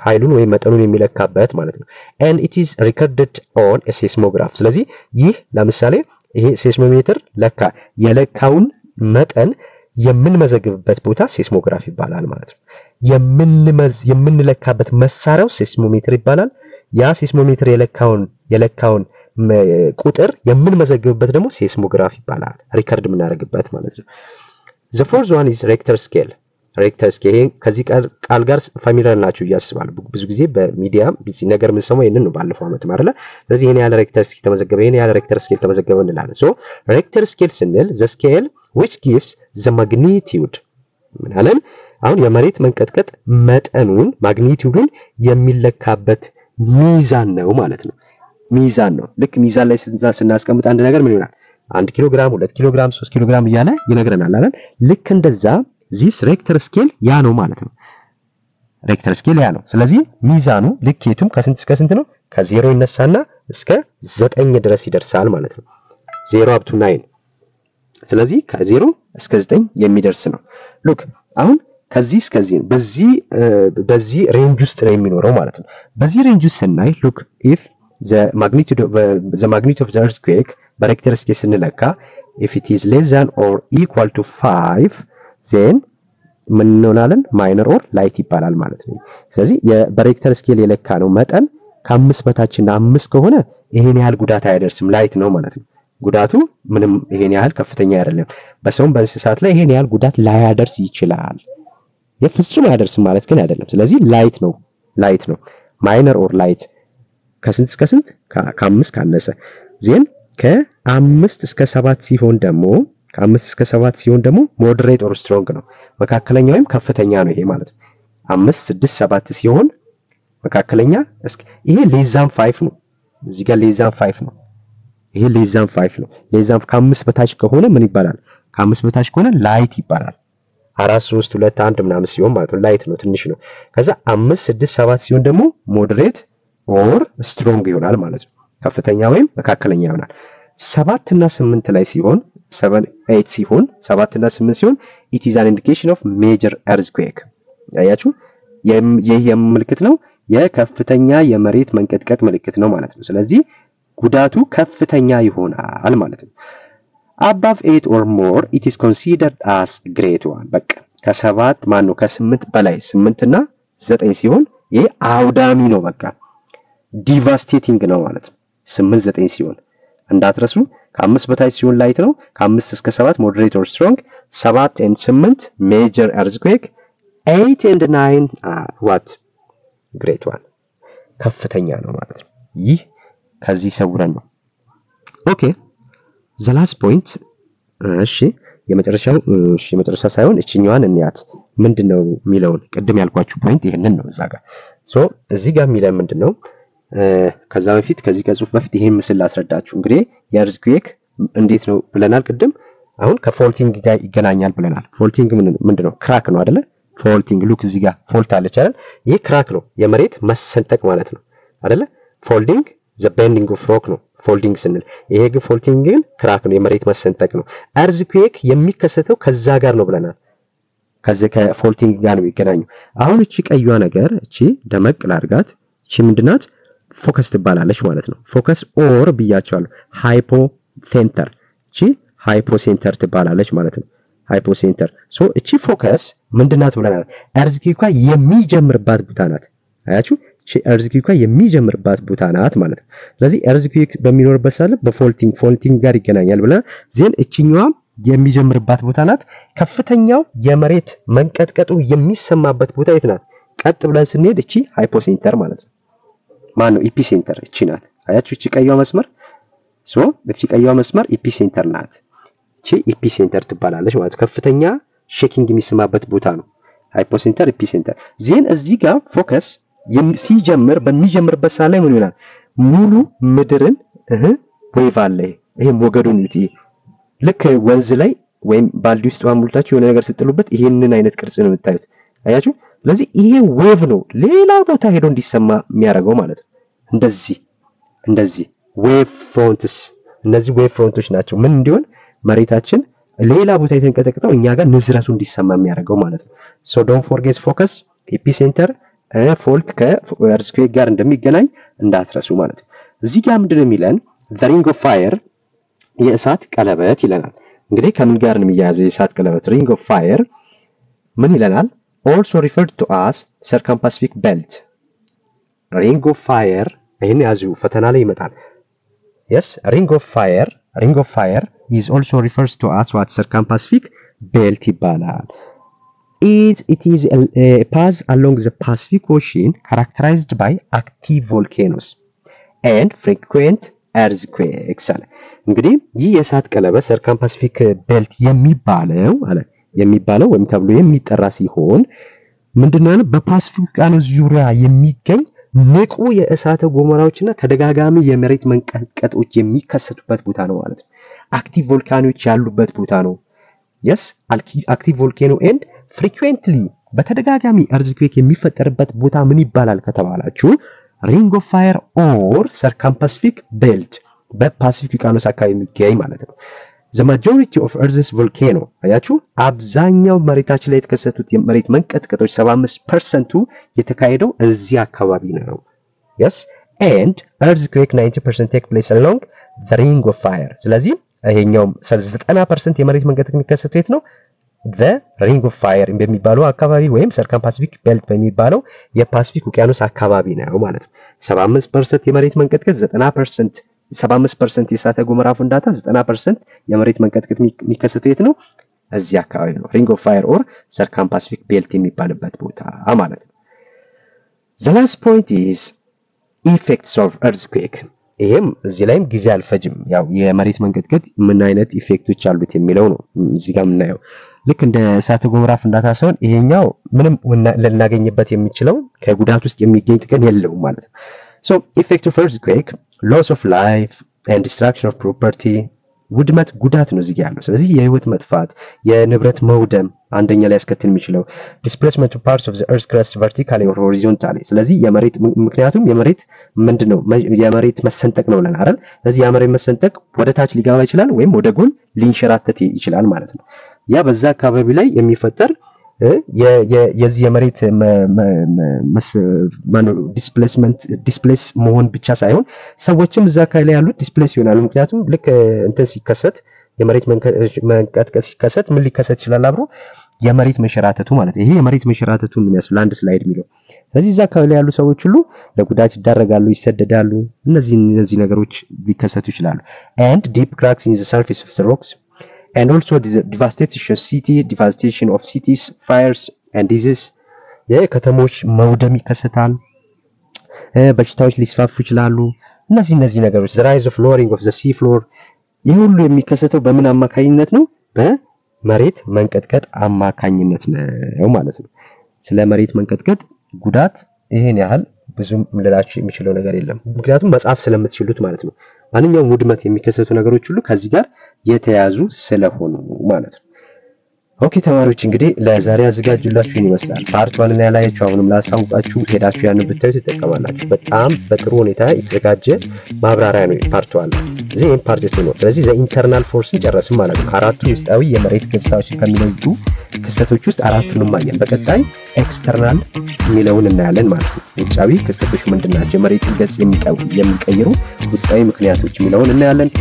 S1: ኃይሉን ወይ መጠኑን የሚለካበት ማለት ነው and it is recorded on a seismograph ስለዚህ ይህ ለምሳሌ ይሄ ሴስሞሜትር ለካ የለካውን መጠን የምንመዘግብበት ቦታ ሴስሞግራፍ ይባላል ማለት ነው የምንለካበት መሳሪያው ሴስሞሜትር ይባላል ያ ሴስሞሜትር የለካውን ቁጥር የምንመዘግብበት ደግሞ ሴስሞግራፍ ይባላል ሪከርድ የምናደርግበት ማለት ነው the fourth one is Richter scale Richter scale ከዚህ ቃል ጋር ፋሚሊያር ናችሁ ያስባሉ ብዙ ጊዜ በሚዲያ ነገር ምን ሰማው ይሄንን ነው ባለፈው አመት ማለት ስለዚህ ይሄን ያለ Richter scale ተመዘገበ ይሄን ያለ Richter scale ተመዘገበ እንላለን so Richter scale ስንል the scale which gives the magnitude ምናለን አሁን የመሬት መንቀጥቀጥ መጠኑን ማግኒቲዩዱን የሚለካበት ሚዛን ነው ማለት ነው ሚዛን ነው ልክ ሚዛን ላይ ስናስቀምጥ አንድ ነገር ምን ይሆናል 1 ኪሎ ግራም 2 ኪሎ ግራም 3 ኪሎ ግራም እያለ ይነግረናል አይደል ልክ እንደዛ this Richter scale ያ ነው ማለት ነው Richter scale ያ ነው ስለዚህ ሚዛኑ ልኬቱም ከስንት እስከ ስንት ነው ከ0 ይነሳና እስከ 9 ድረስ ይደርሳል ማለት ነው 0 up to 9 ስለዚህ ከ0 እስከ 9 የሚደርስ ነው look አሁን ከዚህ እስከዚህ በዚህ ሬንጅ ውስጥ ነው የሚኖረው ማለት ነው በዚህ ሬንጅ ውስጥ ስናይ look if the magnitude of the earthquake በሬክተር ስኬል ስንለካ if it is less than or equal to 5 then ምን እንሆናለን ማይነር ኦር ላይት ይባላል ማለት ነው ስለዚህ የበሬክተር ስኬል የለካ ነው መጠን ከ5 በታችና 5 ከሆነ ይሄን ያህል ጉዳት አያደርስም ላይት ነው ማለት ነው ጉዳቱ ምንም ይሄን ያህል ከፍተኛ አይደለም በሰውም በእንስሳት ላይ ይሄን ያህል ጉዳት ላያደርስ ይችላል የፍጹም አያደርስም ማለት ግን አይደለም ስለዚህ ላይት ነው ማይነር ኦር ላይት ከስንት እስከ ስንት ከ5 ካነሰ ዜን ከ5 እስከ 7 ሲሆን ደግሞ ሞደሬት ኦር ስትሮንግ ነው መካከለኛ ወይም ከፍተኛ ነው ይሄ ማለት ነው 5 6 7 ሲሆን መካከለኛ ይሄ ሌዛም 5 ነው እዚህ ጋር ሌዛም 5 ነው ይሄ ሌዛም 5 ነው ሌዛም ከ5 በታች ከሆነ ምን ይባላል ከ5 በታች ከሆነ ላይት ይባላል 4 3 2 1 ምናምን ሲሆን ማለት ነው ላይት ነው ትንሽ ነው ከዛ 5 6 7 ሲሆን ደግሞ ሞደሬት ኦር ስትሮንግ ይሆናል ማለት ነው ከፍተኛ ወይም መካከለኛ ይሆናል 7 እና 8 ላይ ሲሆን 8 ሲሆን 7 እና 8 ሲሆን it is an indication of major earthquake ያያችሁ ይሄ ምልክት ነው የከፍተኛ የመሬት መንቀጥቀጥ ምልክት ነው ማለት ነው ስለዚህ ጉዳቱ ከፍተኛ ይሆናል ማለት ነው above 8 or more it is considered as great one በቃ ከ7 ማን ነው ከ8 በላይ 8 እና 9 ሲሆን ይሄ አውዳሚ ነው በቃ ዲቫስቴቲንግ ነው ማለት ነው 8 9 ሲሆን እንዳትረሱ ከ5 በታች ሲሆን ላይት ነው ከ5 እስከ 7 moderate or strong 7 and 8 major earthquake 8 and 9 what great one ከፍተኛ ነው ማለት ነው ይህ ከዚህ ሰውረን ነው ኦኬ the last point እሺ የመጨረሻ ሳይሆን እቺኛዋን እንያት ምንድነው ሚለውን ቀደም ያልኳችሁ ፖይንት ይሄንን ነው እዛ ጋር ሶ እዚህ ጋር ሚለ ምንድነው ከዛ በፊት ከዚህ ከጽሁፍ በፊት ይሄን ምስል አስረዳችሁ እንግዲህ የእርዝኩዌክ እንዴት ነው ብለናል ቅድም አሁን ከፎልቲንግ ጋር ይገናኛል ብለናል ፎልቲንግ ምንድነው ክራክ ነው አይደለ ፎልቲንግ ሉክ እዚህ ጋር ፎልት አለች አይደል ይሄ ክራክ ነው የመሬት መሰንጠቅ ማለት ነው አይደለ ፎልዲንግ the bending of rock ነው ፎልዲንግ ስንል ይሄ ግን ፎልቲንግ ግን ክራክ ነው የመሬት መሰንጠቅ ነው እርዝኩዌክ የሚከሰተው ከዛ ጋር ነው ብለናል ከዚህ ከፎልቲንግ ጋር ነው የሚገናኘው አሁን እቺ ቀይዋ ነገር እቺ ደመቅ ላርጋት እቺ ምንድናት ፎከስ ትባላለች ማለት ነው ፎከስ ኦር ብያቻለሁ ሃይፖሴንተር እቺ ሃይፖሴንተር ትባላለች ማለት ነው ሃይፖሴንተር ሶ እቺ ፎከስ ምንድናት ብለናል እርዝኩዌክ የሚጀምርባት ቦታ ናት አያችሁ እቺ እርዝኩዌክ የሚጀምርባት ቦታ ናት ማለት ነው ስለዚህ እርዝኩዌክ በሚኖርበት ሰዓት በፎልቲንግ ጋር ይገናኛል ብለናል ዜን እቺኛዋ የሚጀምርባት ቦታ ናት ከፍተኛው የመሬት መንቀጥቀጡ የሚሰማበት ቦታ የት ናት ቀጥ ብለን ስንሄድ እቺ ሃይፖሴንተር ማለት ነው ማን ነው ኢፒሴንተር እቺ ናት አያችሁ እቺ ቀይዋ መስመር ሶ እቺ ቀይዋ መስመር ኢፒሴንተር ናት እቺ ኢፒሴንተር ትባላለች ማለት ከፍተኛ ሼኪንግ የሚሰማበት ቦታ ነው ሃይፖሴንተር ኢፒሴንተር ዜን እዚህ ጋር ፎከስ ሲጀምር በሚጀምርበት ሰዓት ላይ ምን ይሆናል ሙሉ ምድርን ዌቭ አለ ይሄ ሞገዱን ይቲ ልክ ወንዝ ላይ ወይም ባልዲ ውስጥ ማሙልታችሁ የሆነ ነገር ስትጥሉበት ይሄንን አይነት ቅርጽ ነው የምታዩት አያችሁ ስለዚህ ይሄ ዌቭ ነው ሌላ ቦታ ሄዶ እንዲሰማ የሚያደርገው ማለት ነው እንደዚህ ዌቭ ፍሮንትስ እነዚህ ዌቭ ፍሮንቶች ናቸው ምን እንዲሆን መሬታችን ሌላ ቦታ የተንቀጠቀጠው እኛ ጋር ንዝረቱ እንዲሰማ የሚያደርገው ማለት ነው። ሶ ዶንት ፎርጌት ፎከስ ኤፒሴንተር ፎልት ከእርዝኩዌክ ጋር እንደሚገናኝ እንዳትረሱ ማለት ነው። እዚህ ጋር ምንድነው የሚለን the ring of fire የእሳት ቀለበት ይለናል። እንግዲህ ከምን ጋር ነው የሚያያዘው የእሳት ቀለበት? ring of fire ምን ይለናል? also referred to as circumpacific belt ring of fire ይሄን ያዙ ፈተና ላይ ይመጣል። yes ring of fire is also refers to as what circumpacific belt ይባላል። It is a path along the Pacific Ocean characterized by active volcanoes and frequent earthquakes አለ። እንግዲህ ይህ የእሳት ቀለበት circumpacific belt የሚባለው ወይም ተብሎ የሚጠራ ሲሆን ምንድነው በፓሲፊክ ውቅያኖስ ዙሪያ የሚገኝ ንቁ የእሳተ ገሞራዎችና ተደጋጋሚ የመሬት መንቀጥቀጦች የሚከሰቱበት ቦታ ነው ማለት ነው። አክቲቭ ቮልካኖች ያሉበት ቦታ ነው። yes active volcano and frequently በተደጋጋሚ earthquake የሚፈጠርበት ቦታ ምን ይባላል ከተባላችሁ ring of fire or circumpacific belt በፓሲፊክ ውቅያኖስ አካባቢ የሚገኝ ማለት ነው። the majority of earth's volcano አያችሁ አብዛኛው መሬታችን ላይ የተከሰቱት የመሬት መንቀጥቀጦች 75% የተካሄደው እዚህ አካባቢ ነው። yes and earthquake 90% take place along the ring of fire ስለዚህ ይሄኛው 90% የመሬት መንቀጥቀጥ የሚከሰተው የት ነው? the ring of fire በሚባለው አካባቢ ወይም circumpacific belt በሚባለው የፓሲፊክ ውቅያኖስ አካባቢ ነው ማለት ነው። 75% የመሬት መንቀጥቀጥ 90% 75% የእሳተ ገሞራ ፍንዳታ 90% የመሬት መንቀጥቀጥ የሚከሰተው የት ነው? እዚህ አካባቢ ነው። ring of fire or circumpacific belt የሚባልበት ቦታ ማለት ነው። the last point is effects of earthquake ይሄም እዚህ ላይም ጊዜ አልፈጅም ያው የመሬት መንቀጥቀጥ ምን አይነት ኢፌክቶች አሉት የሚለው ነው እዚህ ጋር የምናየው። ልክ እንደ እሳተ ገሞራ ፍንዳታ ሳይሆን ይሄኛው ምንም ልናገኝበት የሚችለው ከጉዳት ውስጥ የሚገኝ ጥቅም የለውም ማለት ነው። so effect of earthquake loss of life and destruction of property ውድመት ጉዳት ነው እዚህ ጋር ያለው። ስለዚህ የህይወት መጥፋት የንብረት መውደም አንደኛ ላይ ያስከትል የሚችለው displacement of parts of the earth crust vertically or horizontally ስለዚህ የመሬት ምክንያቱም የመሬት ምንድነው የመሬት መሰንጠቅ ነው ለና አይደል? ስለዚህ የመሬት መሰንጠቅ ወደ ታች ሊገባ ይችላል ወይም ወደ ጎን ሊንሸራተት ይችላል ማለት ነው። ያ በዛ አካባቢ ላይ የሚፈጠር የዚህ የመሬት ዲስፕሌስ መሆን ብቻ ሳይሆን ሰዎችም እዛ አካባቢ ላይ ያሉት ዲስፕሌስ ይሆናሉ። ምክንያቱም ልክ እንትን ሲከሰት የመሬት መንቀጥቀጥ ሲከሰት ምን ሊከሰት ይችላል? አብሮ የመሬት መንሸራተቱ ማለት ይሄ የመሬት መንሸራተቱን የሚያስብል ላንድ ስላይድ የሚለው ስለዚህ እዛ አካባቢ ላይ ያሉ ሰዎች ሁሉ ለጉዳት ይዳረጋሉ፣ ይሰደዳሉ። እነዚህ ነገሮች ሊከሰቱ ይችላሉ። and deep cracks in the surface of the rocks and also the devastation of cities, fires and diseases የከተሞች መውደም ይከሰታል። በሽታዎች ሊስፋፉ ይችላሉ። እነዚህ ነገሮች the rise of lowering of the sea floor ይህ ሁሉ የሚከሰተው በምን አማካኝነት ነው? በመሬት መንቀጥቀጥ አማካኝነት ነው ማለት ነው። ስለ መሬት መንቀጥቀጥ ጉዳት ይሄን ያህል ብዙም ልላችሁ የሚችለው ነገር የለም። ምክንያቱም መጽሐፍ ስለምትችሉት ማለት ነው። ማንኛውም ውድመት የሚከሰቱ ነገሮች ሁሉ ከዚህ ጋር የተያዙ ስለሆኑ ማለት ነው። ኦኬ ተማሪዎች እንግዲህ ለዛሬ አዘጋጅላችሁ ይመስላል ፓርት 1 ላይ ያላያችሁ አሁንም ላሳውቃችሁ ሄዳችሁ ያን ብታዩ ትጠቀማላችሁ። በጣም በጥሩ ሁኔታ የተዘጋጀ ማብራሪያ ነው ፓርት 1 እዚህ ፓርት 2 ነው። ስለዚህ ኢንተርናል ፎርስን ጨረስን ማለት ነው። አራቱ ውስጣዊ የመሬት ገጽታዎች ከሚለዩ ክስተቶች ውስጥ አራቱንም ማየን በቀጣይ ኤክስተርናል የሚለውን እናያለን ማለት ነው። ውጫዊ ክስተቶች ምንድናቸው? የመሬትን ገጽ የሚቀይሩ ውስጣዊ ምክንያቶች የሚለውን እናያለን።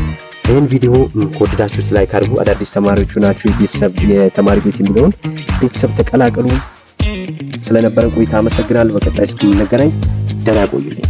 S1: ይህን ቪዲዮ ከወደዳችሁት ላይክ አድርጉ። አዳዲስ ተማሪዎች ናችሁ የተማሪ ቤት የሚለውን ቤተሰብ ተቀላቀሉ። ስለነበረን ቆይታ አመሰግናለሁ። በቀጣይ እስክንገናኝ ደህና ቆዩልኝ።